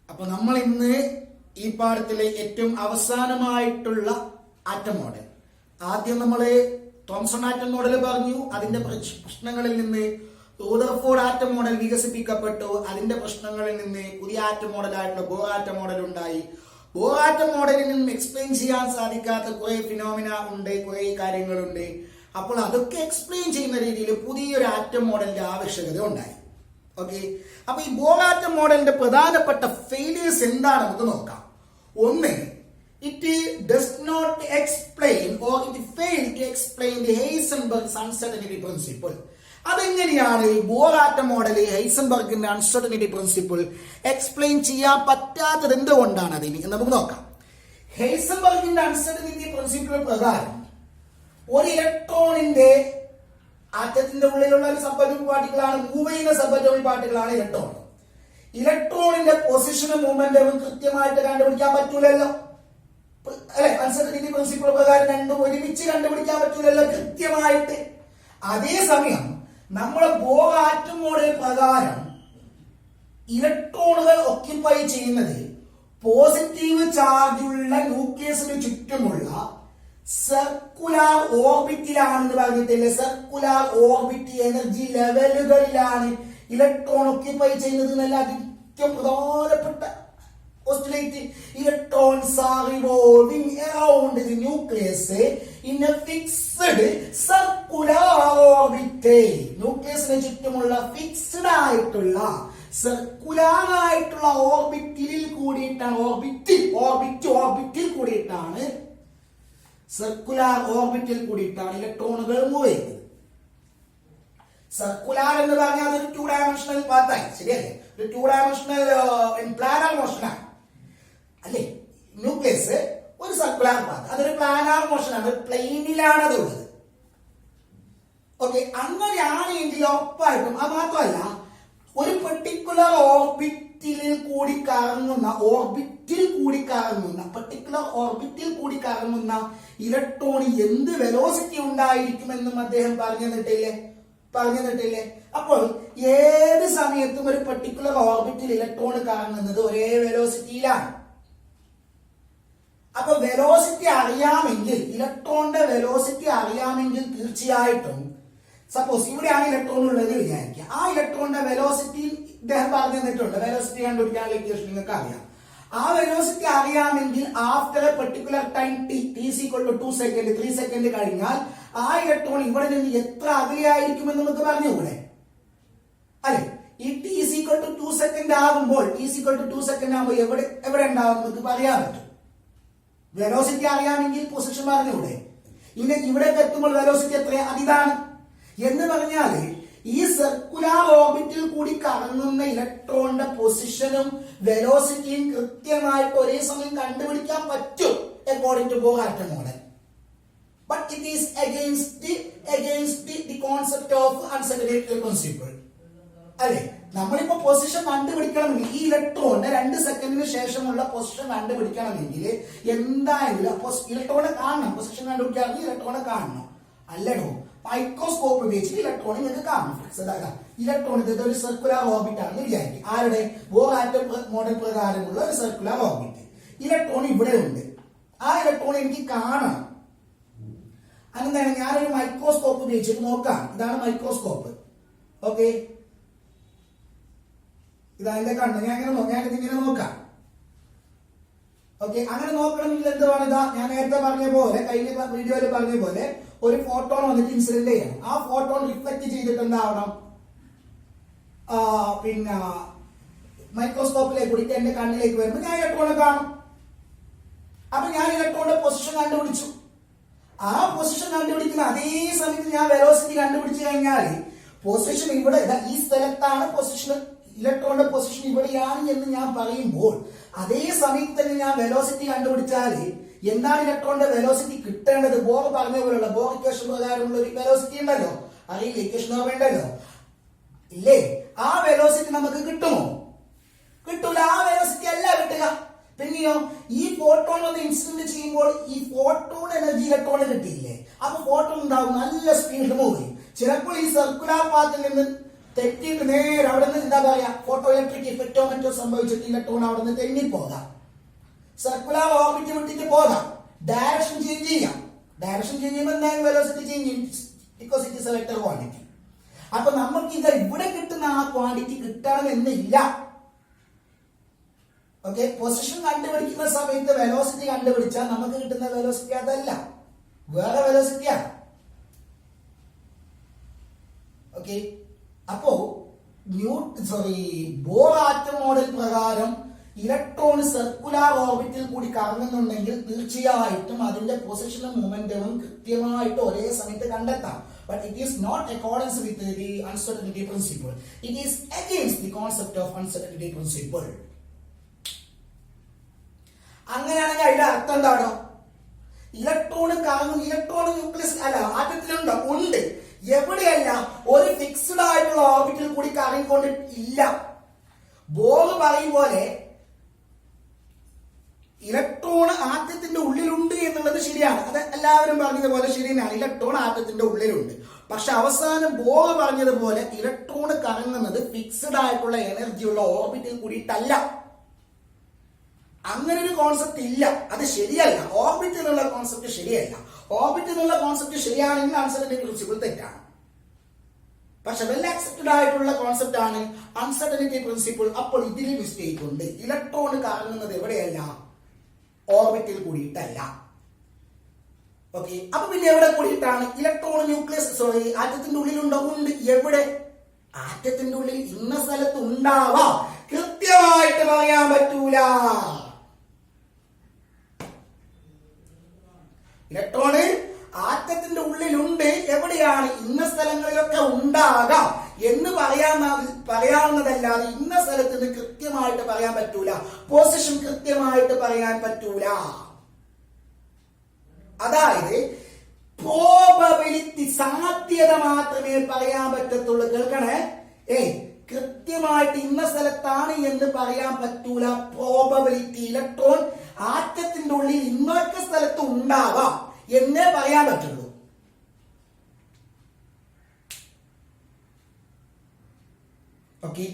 അപ്പൊ നമ്മൾ ഇന്ന് ഈ പാഠത്തിലെ ഏറ്റവും അവസാനമായിട്ടുള്ള ആറ്റം മോഡൽ, ആദ്യം നമ്മള് തോംസൺ ആറ്റം മോഡൽ പറഞ്ഞു. അതിന്റെ പ്രശ്നങ്ങളിൽ നിന്ന് റൂദർഫോർഡ് ആറ്റം മോഡൽ വികസിപ്പിക്കപ്പെട്ടു. അതിന്റെ പ്രശ്നങ്ങളിൽ നിന്ന് പുതിയ ആറ്റം മോഡലായിട്ടുള്ള ബോർ ആറ്റം മോഡൽ ഉണ്ടായി. ബോർ ആറ്റം മോഡലിൽ നിന്നും എക്സ്പ്ലെയിൻ ചെയ്യാൻ സാധിക്കാത്ത കുറെ ഫിനോമിന ഉണ്ട്, കുറെ കാര്യങ്ങളുണ്ട്. അപ്പോൾ അതൊക്കെ എക്സ്പ്ലെയിൻ ചെയ്യുന്ന രീതിയിൽ പുതിയൊരു ആറ്റം മോഡലിന്റെ ആവശ്യകത ഉണ്ടായി. ഓക്കെ, അപ്പൊ ഈ ബോർ ആറ്റം മോഡലിന്റെ പ്രധാനപ്പെട്ട ഫെയിലിയേഴ്സ് എന്താണ് നമുക്ക് നോക്കാം. ഒന്ന്, it does not explain or it failed to explain the Heisenberg's uncertainty principle. അതെങ്ങനെയാണ് ബോർ ആറ്റം മോഡൽ ഹൈസൻബർഗിന്റെ അൺസർട്ടനിറ്റി പ്രിൻസിപ്പിൾ എക്സ്പ്ലെയിൻ ചെയ്യാൻ പറ്റാത്തത് എന്തുകൊണ്ടാണ് അതിന് നമുക്ക് നോക്കാം. ഹൈസൻബർഗിന്റെ അൺസർട്ടനിറ്റി പ്രിൻസിപ്പിൾ പ്രകാരം ഒരു ഇലക്ട്രോണിന്റെ ആറ്റത്തിന്റെ ഉള്ളിലുള്ള ഒരു സബ് പാർട്ടികളാണ്, മൂവ് ചെയ്യുന്ന സബ് പാർട്ടികളാണ് ഇലക്ട്രോൺ. ഇലക്ട്രോണിന്റെ പൊസിഷനും മൂവ്മെന്റും കൃത്യമായിട്ട് കണ്ടുപിടിക്കാൻ പറ്റൂലല്ലോ, അല്ലെ? അൺസർട്ടനിറ്റി പ്രിൻസിപ്പിൾ പ്രകാരം രണ്ടും ഒരുമിച്ച് കണ്ടുപിടിക്കാൻ പറ്റൂലല്ലോ കൃത്യമായിട്ട്. അതേസമയം നമ്മുടെ ബോർ ആറ്റം മോഡൽ പ്രകാരം ഇലക്ട്രോണുകൾ ഒക്യുപ്പൈ ചെയ്യുന്നത് പോസിറ്റീവ് ചാർജുള്ള ന്യൂക്ലിയസിന് ചുറ്റുമുള്ള സർക്കുലാർ ഓർബിറ്റിലാണെന്ന് പറഞ്ഞിട്ടില്ലേ? സർക്കുലാർ ഓർബിറ്റ് എനർജി ലെവലുകളിലാണ് ഇലക്ട്രോൺ ഒക്യുപ്പൈ ചെയ്യുന്നത് എന്നല്ല ഏറ്റവും പ്രധാനപ്പെട്ട postulate. Electrons are revolving around the nucleus in a fixed circular orbit. ന്യൂക്ലിയസിന് ചുറ്റുമുള്ള ഫിക്സ്ഡ് ആയിട്ടുള്ള സർക്കുലാർ ആയിട്ടുള്ള ഓർബിറ്റിൽ കൂടിയിട്ടാണ് സർക്കുലാർ ഓർബിറ്റിൽ കൂടിയിട്ടാണ് ഇലക്ട്രോണുകൾ മൂവ് ചെയ്യുന്നത്. സർക്കുലാർ എന്ന് പറഞ്ഞാൽ അതൊരു 2 ഡയമെൻഷണൽ പാത്തായി, ശരിയല്ലേ? ഒരു 2 ഡയമെൻഷണൽ പ്ലാനർ മോഷനാണ്, അല്ലേ? ന്യൂക്ലിയസ് ഒരു സർക്കുലാർ പാത്ത്, അതൊരു പ്ലാനാർ മോഷനാണ്, പ്ലെയിനിലാണ് അതുള്ളത്. ഓക്കെ, അങ്ങനെയാണ് എങ്കിൽ ഉറപ്പായിട്ടും. അത് മാത്രമല്ല, ഒരു പെർട്ടിക്കുലർ ഓർബിറ്റിൽ കൂടി കറങ്ങുന്ന ഇലക്ട്രോൺ എന്ത് വെലോസിറ്റി ഉണ്ടായിരിക്കുമെന്നും അദ്ദേഹം പറഞ്ഞു തന്നിട്ടില്ലേ? അപ്പോൾ ഏത് സമയത്തും ഒരു പെർട്ടിക്കുലർ ഓർബിറ്റിൽ ഇലക്ട്രോൺ കറങ്ങുന്നത് ഒരേ വെലോസിറ്റിയിലാണ്. അപ്പൊ വെലോസിറ്റി അറിയാമെങ്കിൽ, ഇലക്ട്രോണിന്റെ വെലോസിറ്റി അറിയാമെങ്കിൽ തീർച്ചയായിട്ടും, സപ്പോസ് ഇവിടെയാണ് ഇലക്ട്രോൺ ഉള്ളത് വിചാരിക്കുക, ആ ഇലക്ട്രോണിന്റെ വെലോസിറ്റി ഇദ്ദേഹം പറഞ്ഞു തന്നിട്ടുണ്ട്. വെലോസിറ്റി കണ്ടുപിടിക്കാനുള്ള ഇക്വേഷൻ നിങ്ങൾക്ക് അറിയാം. ആ വെലോസിറ്റി അറിയാമെങ്കിൽ after A particular time t 2 second 3 second കഴിഞ്ഞാൽ ആ ഇലക്ട്രോൺ ഇവിടെ നിന്ന് എത്ര അകലെയായിരിക്കുമെന്ന് നമുക്ക് പറഞ്ഞുകൂടെ, അല്ലെ? ഈ t 2 സെക്കൻഡ് ആകുമ്പോൾ എവിടെ ഉണ്ടാവും നമുക്ക് പറയാൻ പറ്റും. വെലോസിറ്റി അറിയാമെങ്കിൽ പൊസിഷൻ പറഞ്ഞുകൂടെ? ഇനി ഇവിടെ എത്തുമ്പോൾ വെലോസിറ്റി എത്രയാ? അതിതാണ് എന്ന് പറഞ്ഞാല് ഈ സർക്കുലാർ ഓർബിറ്റിൽ കൂടി കറങ്ങുന്ന ഇലക്ട്രോണിന്റെ പൊസിഷനും വെലോസിറ്റിയും കൃത്യമായിട്ട് ഒരേ സമയം കണ്ടുപിടിക്കാൻ പറ്റും according to Bohr atom model. But it is against the concept of uncertainty principle, അല്ലെ? നമ്മളിപ്പോ പൊസിഷൻ കണ്ടുപിടിക്കണമെങ്കിൽ, ഈ ഇലക്ട്രോണിന്റെ 2 സെക്കൻഡിന് ശേഷമുള്ള പൊസിഷൻ കണ്ടുപിടിക്കണമെങ്കിൽ എന്തായാലും ഇലക്ട്രോണെ കാണണം. പൊസിഷൻ കണ്ടുപിടിക്കാമെങ്കിൽ ഇലക്ട്രോണെ കാണണം, അല്ലടോ? മൈക്രോസ്കോപ്പ് ഉപയോഗിച്ച് ഇലക്ട്രോൺ നിങ്ങൾക്ക് കാണണം. ഇലക്ട്രോൺ ഇത് ഒരു സർക്കുലർ ഓർബിറ്റ് ആണെന്ന് വിചാരിക്കും. ആരുടെ? ബോർ ആറ്റം മോഡൽ പ്രകാരമുള്ള ഒരു സർക്കുലർ ഓർബിറ്റ്. ഇലക്ട്രോൺ ഇവിടെ ഉണ്ട്, ആ ഇലക്ട്രോൺ എനിക്ക് കാണണം. അതെന്താണ്? ഞാനൊരു മൈക്രോസ്കോപ്പ് ഉപയോഗിച്ചിട്ട് നോക്കാം. ഇതാണ് മൈക്രോസ്കോപ്പ്. ഓക്കെ, ഇതാ കണ്ണ്. ഞാനിതിങ്ങനെ നോക്കാം. ഓക്കെ, അങ്ങനെ നോക്കണമെങ്കിൽ എന്താണ്? ഇതാ ഞാൻ നേരത്തെ പറഞ്ഞ പോലെ, കഴിഞ്ഞ വീഡിയോയിൽ പറഞ്ഞ പോലെ, ഒരു ഫോട്ടോൺ വന്നിട്ട് ഇൻസിഡന്റ് ചെയ്യണം. ആ ഫോട്ടോൺ റിഫ്ലക്ട് ചെയ്തിട്ട് എന്താവണം? പിന്നെ മൈക്രോസ്കോപ്പിലേക്ക് കൂടിയിട്ട് എന്റെ കണ്ണിലേക്ക് വരുമ്പോൾ ഞാൻ ഇലക്ട്രോണെ കാണും. അപ്പൊ ഞാൻ ഇലക്ട്രോണിന്റെ പൊസിഷൻ കണ്ടുപിടിച്ചു. ആ പൊസിഷൻ കണ്ടുപിടിക്കുന്ന അതേ സമയത്ത് ഞാൻ വെലോസിറ്റി കണ്ടുപിടിച്ചു കഴിഞ്ഞാൽ പൊസിഷൻ ഇവിടെ, ഈ സ്ഥലത്താണ് പൊസിഷൻ, ഇലക്ട്രോണിന്റെ പൊസിഷൻ ഇവിടെയാണ് എന്ന് ഞാൻ പറയുമ്പോൾ അതേ സമയത്ത് തന്നെ ഞാൻ വെലോസിറ്റി കണ്ടുപിടിച്ചാൽ എന്താണ് ഇലക്ട്രോണിന്റെ വെലോസിറ്റി കിട്ടേണ്ടത്? ബോർ പറഞ്ഞ പോലുള്ള ബോർ ഇക്വേഷൻ പ്രകാരമുള്ള ഒരു വെലോസിറ്റി ഉണ്ടല്ലോ, അറിയില്ല, ഇക്വേഷൻ ഓർമ്മയുണ്ടല്ലോ, ഇല്ലേ? ആ വെലോസിറ്റി നമുക്ക് കിട്ടുമോ? കിട്ടൂല. ആ വെലോസിറ്റി അല്ല കിട്ടുക. പിന്നെയോ, ഈ ഫോട്ടോൺ ഒന്ന് ഇൻസിഡന്റ് ചെയ്യുമ്പോൾ ഈ ഫോട്ടോൺ എനർജി ഇലക്ട്രോണിന് കിട്ടിയില്ലേ? അപ്പൊ ഫോട്ടോൺ ഉണ്ടാവും, നല്ല സ്പീഡ് മൂവ് ചെയ്യും. ചിലപ്പോൾ ഈ സർക്കുലാർ പാത്തിൽ നിന്ന് തെറ്റിയിട്ട് നേരെ അവിടെ നിന്ന് എന്താ പറയാ ഫോട്ടോ ഇലക്ട്രിക് ഇഫക്റ്റോ മറ്റോ സംഭവിച്ചിട്ട് ഇലക്ട്രോൺ അവിടെ നിന്ന് തെന്നിപ്പോകാം. സർക്കുലർ ഓർബിറ്റ് വിട്ടിട്ട് പോകാം. ഡയറക്ഷൻ ചേഞ്ച് ചെയ്യാം. ഡയറക്ഷൻ ചേഞ്ച് ചെയ്യുമ്പോൾ എന്തായാലും വെലോസിറ്റി ചേഞ്ച് ചെയ്യും, because it is A vector quantity. അപ്പൊ നമുക്ക് ഇത് ഇവിടെ കിട്ടുന്ന ആ ക്വാണ്ടിറ്റി കിട്ടണമെന്നില്ല. ഓക്കെ, പൊസിഷൻ കണ്ടുപിടിക്കുന്ന സമയത്ത് വെലോസിറ്റി കണ്ടുപിടിച്ചാൽ നമുക്ക് കിട്ടുന്ന വെലോസിറ്റി അതല്ല, വേറെ വെലോസിറ്റിയാണ്. ഓക്കെ, അപ്പോ ബോർ ആറ്റം മോഡൽ പ്രകാരം ഇലക്ട്രോൺ സർക്കുലർ ഓർബിറ്റിൽ കൂടി കറങ്ങുന്നുണ്ടെങ്കിൽ തീർച്ചയായിട്ടും അതിന്റെ പൊസിഷനും മൊമെന്റവും കൃത്യമായിട്ട് ഒരേ സമയത്ത് കണ്ടെത്താം. But it is not accordance with the uncertainty principle. It is against the concept of uncertainty principle. അങ്ങനെയാണെങ്കിൽ അതിന്റെ അർത്ഥം എന്താണോ? ഇലക്ട്രോൺ കറങ്ങും, ഇലക്ട്രോൺ ന്യൂക്ലിയസ് അല്ല ആറ്റത്തിലുണ്ടോ? ഉണ്ട്. എവിടെയല്ല? ഒരു ഫിക്സ്ഡ് ആയിട്ടുള്ള ഓർബിറ്റിൽ കൂടി കറങ്ങിക്കൊണ്ട് ഇല്ല. ബോർ പറയും പോലെ ഇലക്ട്രോൺ ആറ്റത്തിന്റെ ഉള്ളിലുണ്ട് എന്നുള്ളത് ശരിയാണ്. അത് എല്ലാവരും പറഞ്ഞതുപോലെ ശരി തന്നെയാണ്. ഇലക്ട്രോൺ ആറ്റത്തിന്റെ ഉള്ളിലുണ്ട്. പക്ഷെ അവസാനം ബോർ പറഞ്ഞതുപോലെ ഇലക്ട്രോൺ കറങ്ങുന്നത് ഫിക്സ്ഡ് ആയിട്ടുള്ള എനർജിയുള്ള ഓർബിറ്റിൽ കൂടിയിട്ടല്ല. അങ്ങനെ ഒരു കോൺസെപ്റ്റ് ഇല്ല. അത് ശരിയല്ല. ഓർബിറ്റ് എന്നുള്ള കോൺസെപ്റ്റ് ശരിയല്ല. ഓർബിറ്റ് എന്നുള്ള കോൺസെപ്റ്റ് ശരിയാണെങ്കിൽ അൺസർട്ടനിറ്റി പ്രിൻസിപ്പിൾ തെറ്റാണ്. പക്ഷെ വെൽ ആക്സെപ്റ്റഡ് ആയിട്ടുള്ള കോൺസെപ്റ്റ് ആണ് അൺസർട്ടനിറ്റി പ്രിൻസിപ്പിൾ. അപ്പോൾ ഇതിൽ മിസ്റ്റേക്ക് ഉണ്ട്. ഇലക്ട്രോൺ കറങ്ങുന്നത് എവിടെയല്ല? ഓർബിറ്റിൽ കൂടിയിട്ടല്ല. ഓക്കെ, അപ്പൊ പിന്നെ എവിടെ കൂടിയിട്ടാണ്? ഇലക്ട്രോൺ ന്യൂക്ലിയസ് ആറ്റത്തിന്റെ ഉള്ളിലുണ്ടോ? ഉണ്ട്. എവിടെ? ആറ്റത്തിന്റെ ഉള്ളിൽ ഇന്ന സ്ഥലത്ത് ഉണ്ടാവാം, കൃത്യമായിട്ട് പറയാൻ പറ്റൂല. ഇലക്ട്രോണ് ആറ്റത്തിന്റെ ഉള്ളിലുണ്ട്. എവിടെയാണ്? ഇന്ന സ്ഥലങ്ങളിലൊക്കെ ഉണ്ടാകാം എന്ന് പറയാവുന്നതല്ലാതെ ഇന്ന സ്ഥലത്ത് നിന്ന് കൃത്യമായിട്ട് പറയാൻ പറ്റൂല. പൊസിഷൻ കൃത്യമായിട്ട് പറയാൻ പറ്റൂല. അതായത് പ്രോബബിലിറ്റി, സാധ്യത മാത്രമേ പറയാൻ പറ്റത്തുള്ളൂ. കേൾക്കണേ, കൃത്യമായിട്ട് ഇന്ന സ്ഥലത്താണ് എന്ന് പറയാൻ പറ്റൂല. പ്രോബബിലിറ്റി, ഇലക്ട്രോൺ ആറ്റത്തിന്റെ ഉള്ളിൽ ഇന്നൊക്കെ സ്ഥലത്ത് ഉണ്ടാവാം എന്നേ പറയാൻ പറ്റുള്ളൂ. ഓക്കെ,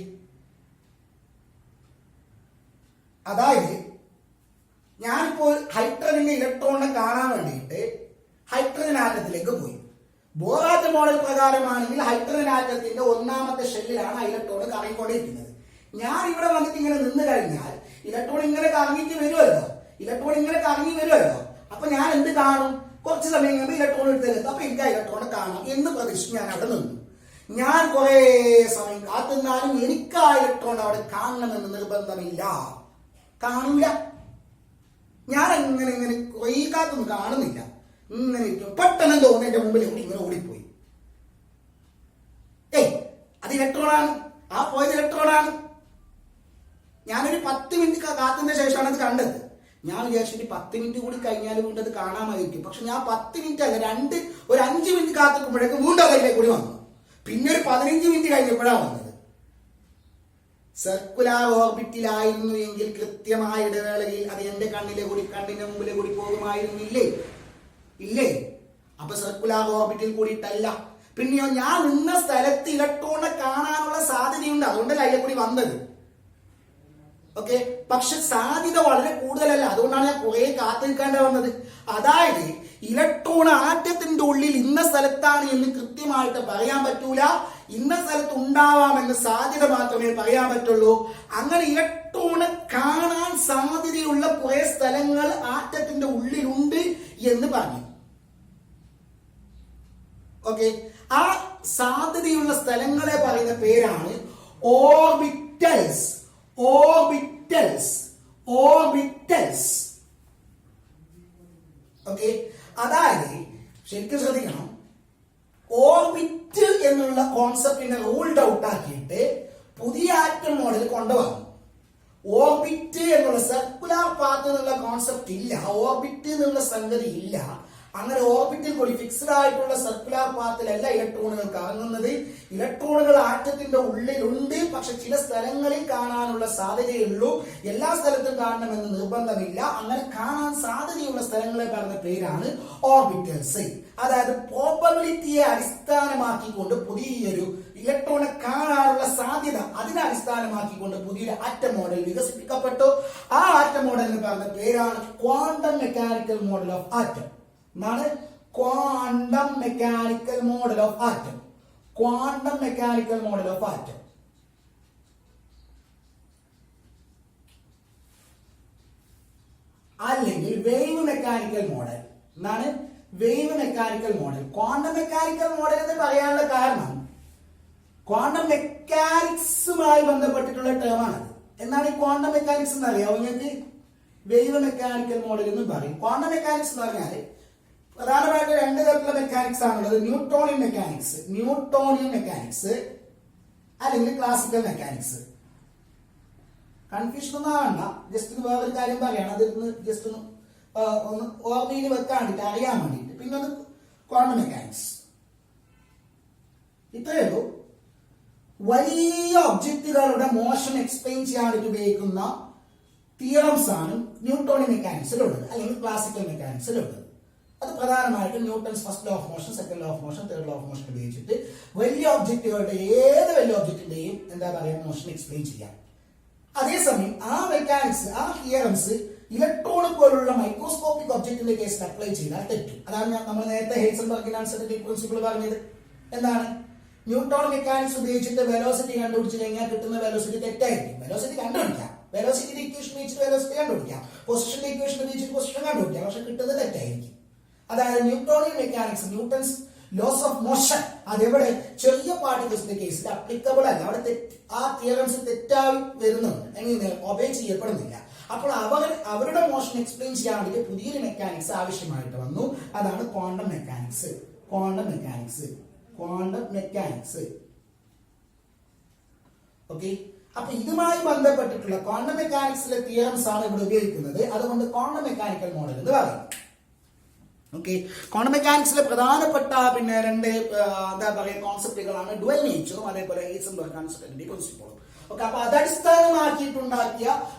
അതായത് ഞാനിപ്പോൾ ഹൈഡ്രജന്റെ ഇലക്ട്രോണിനെ കാണാൻ വേണ്ടിയിട്ട് ഹൈഡ്രജൻ ആറ്റത്തിലേക്ക് പോയി. ബോർ ആറ്റം മോഡൽ പ്രകാരമാണെങ്കിൽ ഹൈഡ്രജൻ ആറ്റത്തിന്റെ ഒന്നാമത്തെ ഷെല്ലിലാണ് ഇലക്ട്രോൺ കറങ്ങിക്കൊണ്ടിരിക്കുന്നത്. ഞാൻ ഇവിടെ വന്നിട്ട് ഇങ്ങനെ നിന്ന് കഴിഞ്ഞാൽ ഇലക്ട്രോൺ ഇങ്ങനെ കറങ്ങിയിട്ട് വരുമല്ലോ. ഇലക്ട്രോൺ ഇങ്ങനെ കറങ്ങി വരുമല്ലോ. അപ്പൊ ഞാൻ എന്ത് കാണും? കുറച്ച് സമയം കഴിയുമ്പോൾ ഇലക്ട്രോൺ എടുത്തെടുത്ത് അപ്പൊ എനിക്ക് ആ ഇലക്ട്രോണെ കാണാം എന്ന് പ്രതീക്ഷിച്ച് ഞാൻ അവിടെ നിന്നു. ഞാൻ കുറെ സമയം കാത്തുനിന്നാലും എനിക്ക് ആ ഇലക്ട്രോൺ അവിടെ കാണണമെന്ന് നിർബന്ധമില്ല. കാണൂല. ഞാൻ ഇങ്ങനെ കുറെ കാത്തൊന്നും കാണുന്നില്ല. ഇങ്ങനെ പെട്ടെന്ന് തോന്നുന്നു എന്റെ മുമ്പിൽ ഇങ്ങനെ ഓടിപ്പോയി. അത് ഇലക്ട്രോണാണ്. ആ പോയത് ഇലക്ട്രോണാണ്. ഞാനൊരു 10 മിനിറ്റ് കാത്തുന്ന ശേഷമാണ് അത് കണ്ടത്. ഞാൻ വിചാരിച്ചിട്ട് 10 മിനിറ്റ് കൂടി കഴിഞ്ഞാൽ വീണ്ടും അത് കാണാമായിരിക്കും. പക്ഷെ ഞാൻ 10 മിനിറ്റ് അല്ല, ഒരു 5 മിനിറ്റ് കാത്തിക്കുമ്പോഴേക്കും വീണ്ടും അതിലേക്ക് കൂടി വന്നു. പിന്നെ ഒരു 15 മിനിറ്റ് കഴിഞ്ഞപ്പോഴാണ് വന്നത്. സർക്കുലർ ഓർബിറ്റിലായിരുന്നു എങ്കിൽ കൃത്യമായ ഇടവേളയിൽ അത് എന്റെ കണ്ണിന്റെ മുമ്പിലെ കൂടി പോകുമായിരുന്നില്ലേ? ഇല്ലേ? അപ്പൊ സർക്കുലർ ഓർബിറ്റിൽ കൂടിയിട്ടല്ല. പിന്നെയോ ഞാൻ നിന്ന സ്ഥലത്ത് ഇലക്ട്രോണിനെ കാണാനുള്ള സാധ്യതയുണ്ട്. അതുകൊണ്ടല്ല അതിലെ കൂടി വന്നത്. ഓക്കെ, പക്ഷെ സാധ്യത വളരെ കൂടുതലല്ല. അതുകൊണ്ടാണ് ഞാൻ കുറെ കാത്തു നിൽക്കേണ്ടി വന്നത്. അതായത് ഇലക്ട്രോൺ ആറ്റത്തിന്റെ ഉള്ളിൽ ഇന്ന സ്ഥലത്താണ് എന്ന് കൃത്യമായിട്ട് പറയാൻ പറ്റൂല. ഇന്ന സ്ഥലത്ത് ഉണ്ടാവാമെന്ന് സാധ്യത മാത്രമേ പറയാൻ പറ്റുള്ളൂ. അങ്ങനെ ഇലക്ട്രോണ് കാണാൻ സാധ്യതയുള്ള കുറെ സ്ഥലങ്ങൾ ആറ്റത്തിന്റെ ഉള്ളിലുണ്ട് എന്ന് പറഞ്ഞു. ഓക്കെ, ആ സാധ്യതയുള്ള സ്ഥലങ്ങളെ പറയുന്ന പേരാണ് ഓർബിറ്റൽസ്. Orbitals, orbitals. ഓക്കെ, അതായത് ശരിക്കും ശ്രദ്ധിക്കണം. ഓർബിറ്റ് എന്നുള്ള കോൺസെപ്റ്റിനെ റൂൾഡ് ഔട്ട് ആക്കിയിട്ട് പുതിയ ആറ്റം മോഡൽ കൊണ്ടുവന്നു. ഓർബിറ്റ് എന്നുള്ള സർക്കുലർ പാത്ത് എന്നുള്ള കോൺസെപ്റ്റ് ഇല്ല. ഓർബിറ്റ് എന്നുള്ള സംഗതി ഇല്ല. അങ്ങനെ ഓർബിറ്റിൽ കൂടി ഫിക്സ്ഡ് ആയിട്ടുള്ള സർക്കുലർ പാത്തിലല്ല ഇലക്ട്രോണുകൾ കറങ്ങുന്നത്. ഇലക്ട്രോണുകൾ ആറ്റത്തിന്റെ ഉള്ളിലുണ്ട്, പക്ഷെ ചില സ്ഥലങ്ങളിൽ കാണാനുള്ള സാധ്യതയുള്ളൂ. എല്ലാ സ്ഥലത്തും കാണണമെന്ന് നിർബന്ധമില്ല. അങ്ങനെ കാണാൻ സാധ്യതയുള്ള സ്ഥലങ്ങളെ പറഞ്ഞ പേരാണ് ഓർബിറ്റൽസ്. അതായത് പ്രോബബിലിറ്റിയെ അടിസ്ഥാനമാക്കിക്കൊണ്ട് പുതിയൊരു ഇലക്ട്രോണെ കാണാനുള്ള സാധ്യത അതിനെ അടിസ്ഥാനമാക്കിക്കൊണ്ട് പുതിയൊരു ആറ്റം മോഡൽ വികസിപ്പിക്കപ്പെട്ടു. ആ ആറ്റം മോഡലിന് പറഞ്ഞ പേരാണ് quantum mechanical model of atom. എന്നാണ് quantum mechanical model of atom. Quantum mechanical model of atom. അല്ലെങ്കിൽ വേവ് മെക്കാനിക്കൽ മോഡൽ. എന്നാണ് wave mechanical model. Quantum mechanical model എന്ന് പറയാനുള്ള കാരണം ക്വാണ്ടം മെക്കാനിക്സുമായി ബന്ധപ്പെട്ടിട്ടുള്ള ടേമാണത്. എന്നാണ് ഈ ക്വാണ്ടം മെക്കാനിക്സ് എന്ന് അറിയാമോ നിങ്ങൾക്ക്? വേവ് മെക്കാനിക്കൽ മോഡൽ എന്ന് പറയും. ക്വാണ്ടം മെക്കാനിക്സ് എന്ന് പറഞ്ഞാൽ പ്രധാനമായിട്ട് രണ്ട് തരത്തിലുള്ള മെക്കാനിക്സ് ആണുള്ളത്. ന്യൂട്ടോണിയൻ മെക്കാനിക്സ്, ന്യൂട്ടോണിയൻ മെക്കാനിക്സ് അല്ലെങ്കിൽ ക്ലാസിക്കൽ മെക്കാനിക്സ്. കൺഫ്യൂഷൻ ഒന്നും ആവണ്ട. ജസ്റ്റ് വേറൊരു കാര്യം പറയണം, അതിൽ ജസ്റ്റ് ഒന്ന് ഓർമ്മയിൽ വെക്കാൻ വേണ്ടിട്ട്, അറിയാൻ വേണ്ടിട്ട്. പിന്നെ ഒന്ന് ക്വാണ്ടം മെക്കാനിക്സ്. ഇത്രയേ ഉള്ളൂ. വലിയ ഒബ്ജക്റ്റുകളുടെ മോഷൻ എക്സ്പ്ലെയിൻ ചെയ്യാൻ വേണ്ടി ഉപയോഗിക്കുന്ന തിയറംസ് ആണ് ന്യൂട്ടോണിയൻ മെക്കാനിക്സിലുള്ളത് അല്ലെങ്കിൽ ക്ലാസിക്കൽ മെക്കാനിക്സിലുള്ളത്. അത് പ്രധാനമായിട്ടും Newton's first law of motion, second law of motion, third law of motion ഉപയോഗിച്ചിട്ട് വലിയ ഒബ്ജക്റ്റുകളുടെ ഏത് വലിയ ഒബ്ജക്റ്റിന്റെയും എന്താ പറയുക മോഷൻ എക്സ്പ്ലെയിൻ ചെയ്യാം. അതേസമയം ആ മെക്കാനിക്സ്, ആ തിയറംസ് ഇലക്ട്രോൺ പോലുള്ള മൈക്രോസ്കോപ്പിക് ഒബ്ജക്റ്റിന്റെ കേസിൽ അപ്ലൈ ചെയ്താൽ തെറ്റും. അതാണ് നമ്മൾ നേരത്തെ ഹെയ്സൻബർഗിന്റെ അൺസർട്ടനിറ്റി പ്രിൻസിപ്പിൾ പറഞ്ഞത്. എന്താണ്? ന്യൂട്ടൺ മെക്കാനിക്സ് ഉപയോഗിച്ചിട്ട് വെലോസിറ്റി കണ്ടുപിടിച്ച് കഴിഞ്ഞാൽ കിട്ടുന്ന വെലോസിറ്റി തെറ്റായിരിക്കും. വെലോസിറ്റി കണ്ടുപിടിക്കാം, വെലോസിറ്റിയുടെ ഇക്വേഷൻ ഉപയോഗിച്ചിട്ട് വെലോസിറ്റി കണ്ടുപിടിക്കാം, പൊസിഷന്റെ ഇക്വേഷൻ ഉപയോഗിച്ചിട്ട് പൊസിഷൻ കണ്ടുപിടിക്കാം, പക്ഷെ കിട്ടുന്നത് തെറ്റായിരിക്കും. അതായത് Newtonian mechanics, Newton's loss of motion, അതെവിടെ ചെറിയ പാർട്ടിക്കിൾസിന്റെ കേസിൽ അപ്ലിക്കബിൾ അല്ല. അവിടെ ആ തിയറംസ് തെറ്റായി വരുന്നുണ്ട്, എങ്ങനെ ഒബേ ചെയ്യപ്പെടുന്നില്ല. അപ്പോൾ അവരുടെ മോഷൻ എക്സ്പ്ലെയിൻ ചെയ്യാൻ വേണ്ടി പുതിയൊരു മെക്കാനിക്സ് ആവശ്യമായിട്ട് വന്നു. അതാണ് quantum mechanics. Quantum mechanics, quantum mechanics. Okay, അപ്പൊ ഇതുമായി ബന്ധപ്പെട്ടിട്ടുള്ള ക്വാണ്ടം മെക്കാനിക്സിലെ തിയറംസ് ആണ് ഇവിടെ ഉപയോഗിക്കുന്നത്. അതുകൊണ്ട് ക്വാണ്ടം മെക്കാനിക്കൽ മോഡൽ എന്ന് പറയും. ഓക്കെ, ക്വാണ്ടം മെക്കാനിക്സിലെ പ്രധാനപ്പെട്ട പിന്നെ രണ്ട് എന്താ പറയുക കോൺസെപ്റ്റുകളാണ് ഡുവൽ നേച്ചറും അതേപോലെ ഹെയ്സൻബർഗ് അൺസർട്ടനിറ്റി പ്രിൻസിപ്പിളും. ഓക്കെ, അപ്പൊ അത് അടിസ്ഥാനമാക്കിയിട്ടുണ്ടാക്കിയ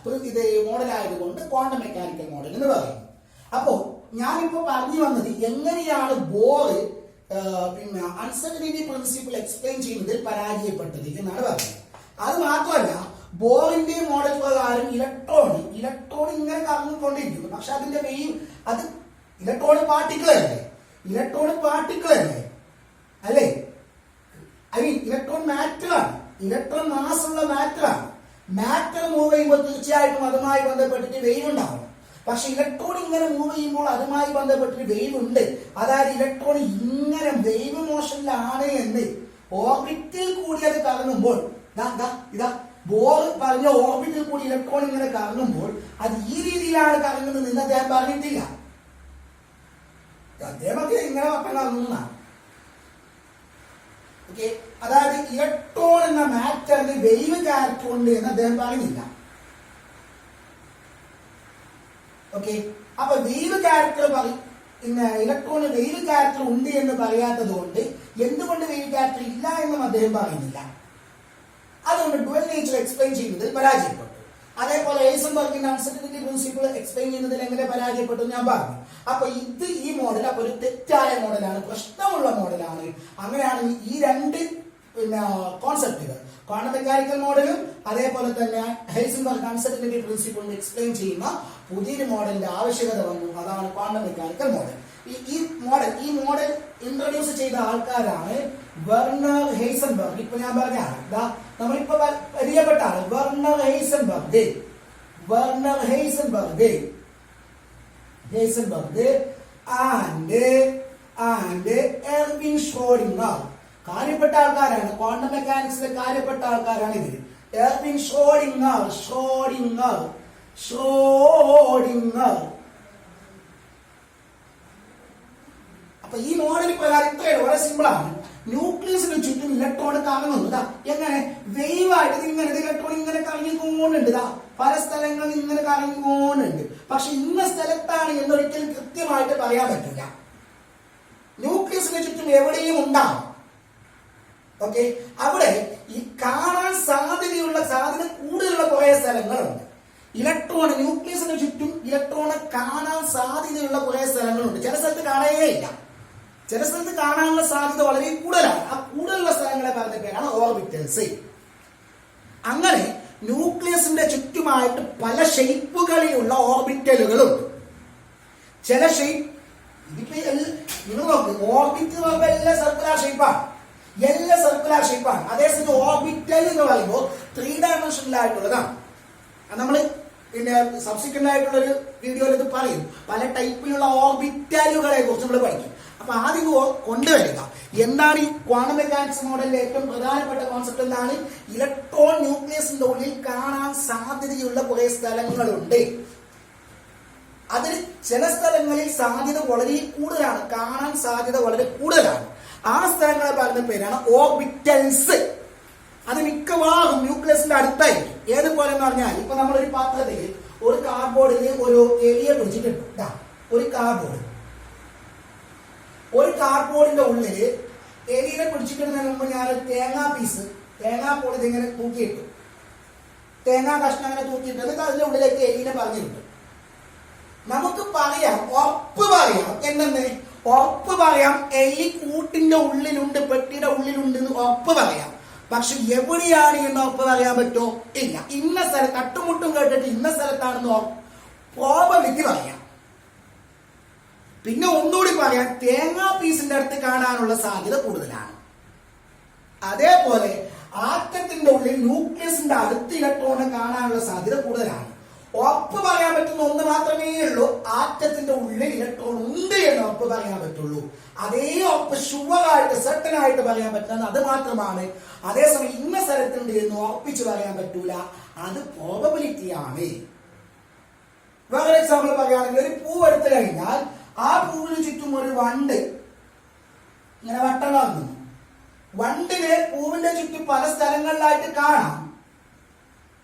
ഇത് മോഡൽ ആയതുകൊണ്ട് ക്വാണ്ടം മെക്കാനിക്കൽ മോഡൽ എന്ന് പറയും. അപ്പോ ഞാനിപ്പോ പറഞ്ഞു വന്നത് എങ്ങനെയാണ് ബോർ പിന്നെ അൺസർട്ടനിറ്റി പ്രിൻസിപ്പിൾ എക്സ്പ്ലെയിൻ ചെയ്യുന്നതിൽ പരാജയപ്പെട്ടത് എന്നാണ് പറയുന്നത്. അത് മാത്രമല്ല, ബോറിന്റെ മോഡൽ പ്രകാരം ഇലക്ട്രോൺ ഇങ്ങനെ കറങ്ങിക്കൊണ്ടിരിക്കുന്നു. പക്ഷെ അതിന്റെ വേവ്, അത് ഇലക്ട്രോൺ പാർട്ടിക്കിൾ അല്ലേ, ഇലക്ട്രോൺ പാർട്ടിക്കിൾ അല്ലേ, അല്ലേ? ഐ മീൻ ഇലക്ട്രോൺ മാറ്റർ ആണ്, ഇലക്ട്രോൺ മാസ് ഉള്ള മാറ്റർ ആണ്. മാറ്റർ മൂവ് ചെയ്യുമ്പോൾ തീർച്ചയായിട്ടും അതുമായി ബന്ധപ്പെട്ടിട്ട് വേവ് ഉണ്ടാവും. പക്ഷെ ഇലക്ട്രോൺ ഇങ്ങനെ മൂവ് ചെയ്യുമ്പോൾ അതുമായി ബന്ധപ്പെട്ടിട്ട് വേവ് ഉണ്ട്. അതായത് ഇലക്ട്രോൺ ഇങ്ങനെ വേവ് മോഷനിലാണ് എന്ന് ഓർബിറ്റിൽ കൂടി അത് കറങ്ങുമ്പോൾ, ഇതാ ബോർ പറഞ്ഞ ഓർബിറ്റിൽ കൂടി ഇലക്ട്രോൺ ഇങ്ങനെ കറങ്ങുമ്പോൾ അത് ഈ രീതിയിലാണ് കറങ്ങുന്നത് എന്ന് അദ്ദേഹം പറഞ്ഞിട്ടില്ല. അദ്ദേഹമൊക്കെ ഇങ്ങനെ വട്ടം കറങ്ങുന്നതാണ്. ഓക്കെ, അതായത് ഇലക്ട്രോൺ എന്ന മാറ്ററിന് വേവ് ക്യാരക്ടർ ഉണ്ട് എന്ന് അദ്ദേഹം പറയുന്നില്ല. ഓക്കെ, അപ്പൊ വേവ് ക്യാരക്ടർ പിന്നെ ഇലക്ട്രോണ് വേവ് ക്യാരക്ടർ ഉണ്ട് എന്ന് പറയാത്തത് കൊണ്ട് എന്തുകൊണ്ട് വേവ് ക്യാരക്ടർ ഇല്ല എന്നും അദ്ദേഹം പറയുന്നില്ല. അതുകൊണ്ട് ഡുവൽ നേച്ചർ എക്സ്പ്ലെയിൻ ചെയ്യുന്നതിൽ പരാജയപ്പെട്ടു. അതേപോലെ ഹെയ്സൻബർഗിന്റെ അൺസർട്ടനിറ്റി പ്രിൻസിപ്പിൾ എക്സ്പ്ലെയിൻ ചെയ്യുന്നതിൽ എങ്ങനെ പരാജയപ്പെട്ടു ഞാൻ പറഞ്ഞു. അപ്പൊ ഈ മോഡൽ അപ്പൊ ഒരു തെറ്റായ മോഡലാണ്, പ്രശ്നമുള്ള മോഡലാണ്. അങ്ങനെയാണെങ്കിൽ ഈ രണ്ട് പിന്നെ കോൺസെപ്റ്റുകൾ, ക്വാണ്ടം മെക്കാനിക്കൽ മോഡലും അതേപോലെ തന്നെ ഹെയ്സൻബർഗ് അൺസർട്ടനിറ്റി പ്രിൻസിപ്പിൾ എക്സ്പ്ലെയിൻ ചെയ്യുന്ന പുതിയൊരു മോഡലിന്റെ ആവശ്യകത വന്നു. അതാണ് ക്വാണ്ടം മെക്കാനിക്കൽ മോഡൽ. ഈ മോഡൽ ഇൻട്രൊഡ്യൂസ് ചെയ്ത ആൾക്കാരാണ് വെർണർ ഹെയ്സൻബർഗ്. ഇപ്പൊ ഞാൻ പറഞ്ഞ ആള്, നമ്മളിപ്പോ പരിചയപ്പെട്ട ആള് Werner Heisenberg and Erwin Schrodinger. കാര്യപ്പെട്ട ആൾക്കാരാണ്, ക്വാണ്ടം മെക്കാനിക്സിലെ കാര്യപ്പെട്ട ആൾക്കാരാണ് ഇവര്. Erwin Schrodinger. അപ്പൊ ഈ മോഡൽ പ്രകാരം ഇത്രയും വളരെ സിമ്പിൾ ആണ്. ന്യൂക്ലിയസിന് ചുറ്റും ഇലക്ട്രോൺ കറങ്ങുന്നു. എങ്ങനെ വേവ് ആയിട്ട് ഇങ്ങനെ ഇലക്ട്രോൺ ഇങ്ങനെ കറങ്ങിക്കൊണ്ടുണ്ട്. പല സ്ഥലങ്ങളിൽ ഇങ്ങനെ കറങ്ങിക്കൊണ്ടുണ്ട്. പക്ഷെ ഇന്ന സ്ഥലത്താണ് എന്നൊരിക്കലും കൃത്യമായിട്ട് പറയാൻ പറ്റില്ല. ന്യൂക്ലിയസിന് ചുറ്റും എവിടെയും ഉണ്ടാവും. ഓക്കെ, അവിടെ ഈ കാണാൻ സാധ്യത കൂടുതലുള്ള കുറെ സ്ഥലങ്ങളുണ്ട്. ഇലക്ട്രോണ് ന്യൂക്ലിയസിന് ചുറ്റും ഇലക്ട്രോണ് കാണാൻ സാധ്യതയുള്ള കുറെ സ്ഥലങ്ങളുണ്ട്. ചില സ്ഥലത്ത് കാണുകയേ ഇല്ല, ചില സ്ഥലത്ത് കാണാനുള്ള സാധ്യത വളരെ കൂടുതലാണ്. ആ കൂടുതലുള്ള സ്ഥലങ്ങളെ പറഞ്ഞ പേരാണ് ഓർബിറ്റൽസ്. അങ്ങനെ ന്യൂക്ലിയസിന്റെ ചുറ്റുമായിട്ട് പല ഷേപ്പുകളിലുള്ള ഓർബിറ്റലുകളുണ്ട്. ചില ഷേപ്പ് നിങ്ങൾ നോക്ക്, ഓർബിറ്റ് എന്ന് പറയുമ്പോൾ എല്ലാം സർക്കുലർ ഷേപ്പാണ്, എല്ലാം സർക്കുലർ ഷേപ്പാണ്. അതേസമയം ഓർബിറ്റൽ എന്ന് പറയുമ്പോൾ 3 ഡയമെൻഷനിലായിട്ടുള്ളതാണ്. നമ്മൾ പിന്നെ സബ്സിക്വന്റ് ആയിട്ടുള്ള ഒരു വീഡിയോയിൽ ഇത് പറയും. പല ടൈപ്പിലുള്ള ഓർബിറ്റലുകളെ കുറിച്ച് നമ്മൾ പഠിക്കും. അപ്പൊ ആദ്യം കൊണ്ടുവരിക എന്താണ് ഈ ക്വാണ്ടം മെക്കാനിക്സ് മോഡലിലെ ഏറ്റവും പ്രധാനപ്പെട്ട കോൺസെപ്റ്റ് എന്താണ്? ഇലക്ട്രോൺ ന്യൂക്ലിയസിന്റെ ഉള്ളിൽ കാണാൻ സാധ്യതയുള്ള കുറെ സ്ഥലങ്ങളുണ്ട്. അതിൽ ചില സ്ഥലങ്ങളിൽ സാധ്യത വളരെ കൂടുതലാണ്, കാണാൻ സാധ്യത വളരെ കൂടുതലാണ്. ആ സ്ഥലങ്ങളെ പറഞ്ഞ പേരാണ് ഓർബിറ്റൽസ്. അത് മിക്കവാറും ന്യൂക്ലിയസിന്റെ അടുത്തായിരിക്കും. ഏതുപോലെ എന്ന് പറഞ്ഞാൽ, ഇപ്പൊ നമ്മളൊരു പാത്രത്തിൽ ഒരു കാർഡ്ബോർഡിൽ ഒരു എലിയ പിടിച്ചിട്ടുണ്ട്. ഒരു കാർഡ്ബോർഡിന്റെ ഉള്ളില് എലിയെ പിടിച്ചിട്ടുന്നതിന് മുമ്പ് ഞാൻ തേങ്ങാപ്പോളി ഇതിങ്ങനെ തൂക്കിയിട്ടു, തേങ്ങാ കഷ്ണം അങ്ങനെ തൂക്കിയിട്ടത് അതിന്റെ ഉള്ളിലേക്ക് എലിനെ പറഞ്ഞിട്ടുണ്ട്. നമുക്ക് പറയാം, ഉറപ്പ് പറയാം എലി കൂട്ടിന്റെ ഉള്ളിലുണ്ട്, പെട്ടിയുടെ ഉള്ളിലുണ്ട് എന്ന് ഉറപ്പ് പറയാം. പക്ഷെ എവിടെയാണ് എന്ന് ഉറപ്പ് പറയാൻ പറ്റുമോ? ഇല്ല. ഇന്ന സ്ഥലത്ത് തട്ടുമുട്ടും കേട്ടിട്ട് ഇന്ന സ്ഥലത്താണെന്ന് പ്രോബബിലിറ്റി പറയാം. പിന്നെ ഒന്നുകൂടി പറയാം, തേങ്ങാ പീസിന്റെ അടുത്ത് കാണാനുള്ള സാധ്യത കൂടുതലാണ്. അതേപോലെ ആറ്റത്തിന്റെ ഉള്ളിൽ ന്യൂക്ലിയസിന്റെ അടുത്ത് ഇലക്ട്രോണ് കാണാനുള്ള സാധ്യത കൂടുതലാണ്. ഉറപ്പ് പറയാൻ പറ്റുന്ന ഒന്ന് മാത്രമേ ഉള്ളൂ, ആറ്റത്തിന്റെ ഉള്ളിൽ ഇലക്ട്രോൺ ഉണ്ട് എന്ന് ഉറപ്പ് പറയാൻ പറ്റുള്ളൂ. അതേ ഉറപ്പ് ഷുവറായിട്ട് സെർട്ടൻ ആയിട്ട് പറയാൻ പറ്റുന്നത് അത് മാത്രമാണ്. അതേസമയം ഇന്ന സ്ഥലത്തുണ്ട് എന്ന് ഉറപ്പിച്ച് പറയാൻ പറ്റൂല, അത് പ്രോബബിലിറ്റി ആണ്. വേറെ എക്സാമ്പിൾ പറയുകയാണെങ്കിൽ, ഒരു പൂവ് എടുത്തു കഴിഞ്ഞാൽ ആ പൂവിന് ചുറ്റും ഒരു വണ്ട് ഇങ്ങനെ വട്ടം കറങ്ങുന്നു. വണ്ടിന് പൂവിന്റെ ചുറ്റും പല സ്ഥലങ്ങളിലായിട്ട് കാണാം.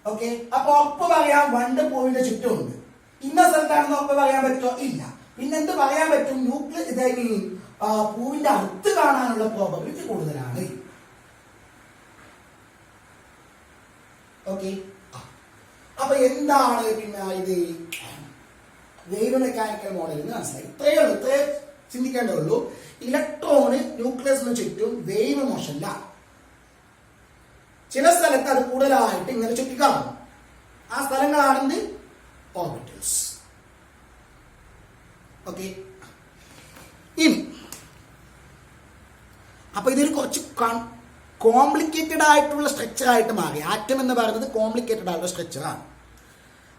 ഓക്കെ, അപ്പൊ ഉറപ്പ് പറയാം വണ്ട് പൂവിന്റെ ചുറ്റുമുണ്ട്. ഇന്ന സ്ഥലത്താണെന്ന് ഉറപ്പ് പറയാൻ പറ്റുമോ? ഇല്ല. പിന്നെന്ത് പറയാൻ പറ്റും? പൂവിന്റെ അടുത്ത് കാണാനുള്ള പ്രോബബിലിറ്റി കൂടുതലാണ്. ഓക്കെ, അപ്പൊ എന്താണ് പിന്നെ ഇത് വേവ് മെക്കാനിക്കൽ മോഡലിൽ മനസ്സിലായി. ഇത്രേ ചിന്തിക്കേണ്ടതുള്ളൂ. ഇലക്ട്രോണ് ന്യൂക്ലിയസിന് ചുറ്റും വേവ് മോഷനില്ല. ചില സ്ഥലത്ത് അത് കൂടുതലായിട്ട് ഇങ്ങനെ ചുറ്റിക്കാണും. ആ സ്ഥലങ്ങളാണെന്ന് ഓർബിറ്റൽസ്. ഓക്കെ, ഇനി അപ്പൊ ഇതൊരു കുറച്ച് കോംപ്ലിക്കേറ്റഡ് ആയിട്ടുള്ള സ്ട്രക്ചർ ആയിട്ട് മാറി. ആറ്റം എന്ന് പറയുന്നത് കോംപ്ലിക്കേറ്റഡ് ആയിട്ടുള്ള സ്ട്രക്ചറാണ്.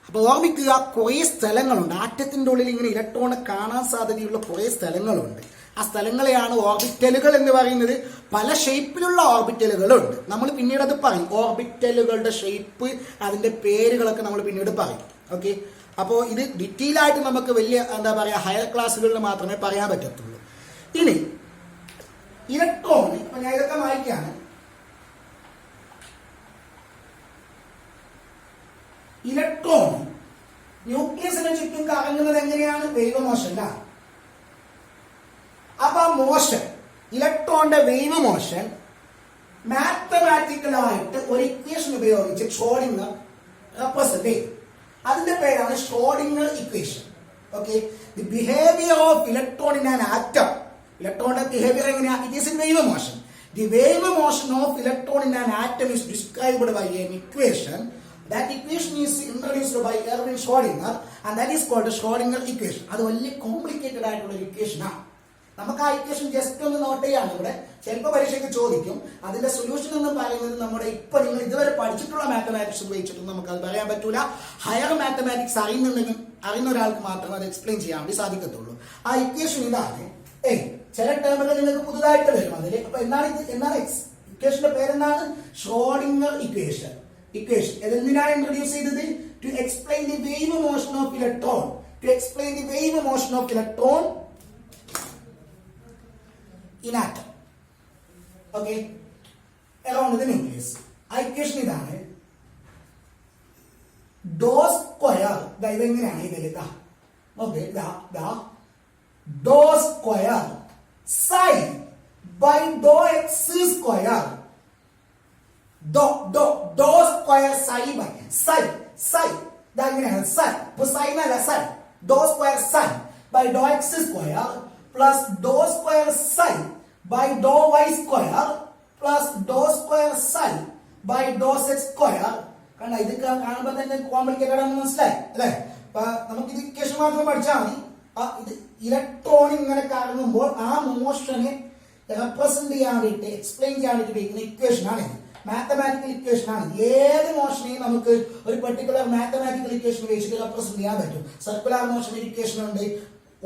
അപ്പൊ ഓർമ്മിക്കുക, കുറെ സ്ഥലങ്ങളുണ്ട് ആറ്റത്തിന്റെ ഉള്ളിൽ. ഇങ്ങനെ ഇലക്ട്രോണ് കാണാൻ സാധ്യതയുള്ള കുറെ സ്ഥലങ്ങളുണ്ട്. ആ സ്ഥലങ്ങളെയാണ് ഓർബിറ്റലുകൾ എന്ന് പറയുന്നത്. പല ഷേപ്പിലുള്ള ഓർബിറ്റലുകളുണ്ട്. നമ്മൾ പിന്നീട് അത് പറയും. ഓർബിറ്റലുകളുടെ ഷേപ്പ്, അതിന്റെ പേരുകളൊക്കെ നമ്മൾ പിന്നീട് പറയും. ഓക്കെ, അപ്പോൾ ഇത് ഡീറ്റെയിൽ ആയിട്ട് നമുക്ക് വലിയ എന്താ പറയുക ഹയർ ക്ലാസ്സുകളിൽ മാത്രമേ പറയാൻ പറ്റത്തുള്ളൂ. ഇനി ഇലക്ട്രോൺ, ഇപ്പൊ ഞാൻ ഇതൊക്കെ വായിക്കാണ്. ഇലക്ട്രോൺ ന്യൂക്ലിയസിന് ചുറ്റും കറങ്ങുന്നത് എങ്ങനെയാണ്? വേവ് മോഷനിലാണ്. അപ്പൊ ആ മോഷൻ, ഇലക്ട്രോണിന്റെ വേവ് മോഷൻ മാത്തമാറ്റിക്കലായിട്ട് ഒരു ഇക്വേഷൻ ഉപയോഗിച്ച് ഷ്രോഡിംഗർ റെപ്രസെന്റ് ചെയ്യും. അതിന്റെ പേരാണ് Schrodinger equation. Okay, the behaviour of electron in an atom. ഇലക്ട്രോണിന്റെ ബിഹേവിയർ എങ്ങനെയാ? It is in wave motion. The wave motion of electron in an atom is described by an equation. That equation is introduced by Erwin Schrödinger and that is called the Schrödinger equation. അത് വലിയ complicated ആയിട്ടുള്ള ഒരു equation ആണ്. നമുക്ക് ആ equation just ഒന്ന് not ചെയ്യാണ്. ഇവിടെ ചിലപ്പോൾ പരീക്ഷയ്ക്ക് ചോദിക്കും. അതിന്റെ സൊല്യൂഷൻ എന്ന് പറയുന്നത് നമ്മുടെ ഇപ്പൊ നിങ്ങൾ ഇതുവരെ പഠിച്ചിട്ടുള്ള മാത്തമാറ്റിക്സ് ഉപയോഗിച്ചിട്ടും നമുക്ക് അത് പറയാൻ പറ്റൂല. ഹയർ മാത്തമാറ്റിക്സ് അറിയുന്ന ഒരാൾക്ക് മാത്രമേ അത് എക്സ്പ്ലെയിൻ ചെയ്യാൻ വേണ്ടി സാധിക്കത്തുള്ളൂ. ആ ഇക്വേഷൻ ഇതാണ്. ചില ടേമുകൾ നിങ്ങൾക്ക് പുതുതായിട്ട് വരും അതിൽ. അപ്പൊ എന്താണ് ഇക്വേഷന്റെ പേരെന്താണ്? Schrodinger equation. എന്തിനാണ് ഇൻട്രൊഡ്യൂസ് ചെയ്തത്? To explain the wave motion of electron. in atom. Okay, around the nucleus. ആ ഇക്വേഷൻ ഇതാണ്. ഡോ സ്ക്വയർ ഇതെങ്ങനെയാണ് ഇതിൽ? Okay, dou square psi by dou x square. Dou square psi by psi ഇതാ ഇങ്ങനെയാണ് psi. ഇപ്പൊ sin അല്ല psi. Dou square psi by dou x square plus dou square psi by dou y square plus dou square psi by dou z square. കണ്ട ഇത് കാണുമ്പോൾ തന്നെ complicated ആണെന്ന് മനസ്സിലായി അല്ലേ? അപ്പൊ നമുക്ക് ഇത് ഇക്വേഷൻ മാത്രം പഠിച്ചാൽ മതി. ഇത് ഇലക്ട്രോൺ ഇങ്ങനെ കറങ്ങുമ്പോൾ ആ മോഷനെ റെപ്രസെന്റ് ചെയ്യാൻ വേണ്ടിയിട്ട് എക്സ്പ്ലെയിൻ ചെയ്യാൻ വേണ്ടി ഉപയോഗിക്കുന്ന ഇക്വേഷൻ ആണ് ഇത്. മാത്തമാറ്റിക്കൽ ഇക്വേഷൻ ആണ്. ഏത് മോഷനെയും നമുക്ക് ഒരു പെർട്ടിക്കുലർ മാത്തമാറ്റിക്കൽ ഇക്വേഷൻ ഉപയോഗിച്ചിട്ട് റെപ്രസെന്റ് ചെയ്യാൻ പറ്റും. സർക്കുലർ മോഷൻ ഇക്വേഷൻ ഉണ്ട്,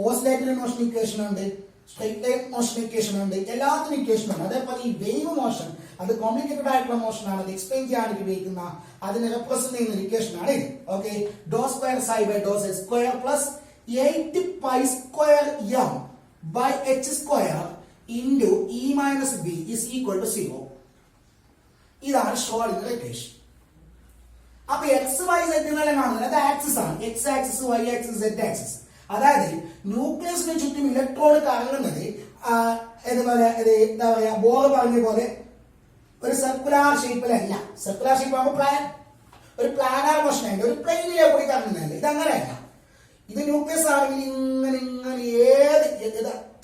ഓസിലേറ്ററി മോഷൻ ഇക്വേഷൻ ഉണ്ട്, സ്ട്രെയിറ്റ് ലൈൻ മോഷൻ ഇക്വേഷൻ ഉണ്ട്, എല്ലാത്തിനും ഇക്വേഷൻ ഉണ്ട്. അതേപോലെ ഈ വേവ് മോഷൻ അത് കോംപ്ലിക്കേറ്റഡ് ആയിട്ടുള്ള മോഷൻ ആണ്. അത് എക്സ്പ്ലെയിൻ ചെയ്യാൻ ഉപയോഗിക്കുന്ന അതിനെ റെപ്രസെന്റ് ചെയ്യുന്ന ഇക്വേഷൻ ആണ് ഇത്. Okay, dou square psi by dou Z square plus 8 pi square m by h square into e minus b is equal to 0. ഇതാണ് ഷ്രോഡിംഗർ ഇക്വേഷൻ. അപ്പൊ എക്സ് വൈ സെഡ് എന്നെല്ലാം കാണുന്നത് അത് ആക്സിസ് ആണ്. X axis, Y axis, Z axis. അതായത് ന്യൂക്ലിയസിന് ചുറ്റും electron കറങ്ങുന്നത് ഇതുപോലെ എന്താ പറയാ ബോൾ പറഞ്ഞ പോലെ ഒരു സർക്കുലാർ ഷേപ്പിലല്ല. സർക്കുലാർ ഷേപ്പ് ആകുമ്പോൾ ഒരു പ്ലാനാർ മോഷൻ ആയിട്ട് ഒരു പ്ലെയിനിലെ കൂടി കറങ്ങുന്നതല്ല. ഇതങ്ങനെയല്ല. ഇത് ന്യൂക്ലിയസ് ആണെങ്കിൽ ഇങ്ങനെ ഇങ്ങനെ ഏത്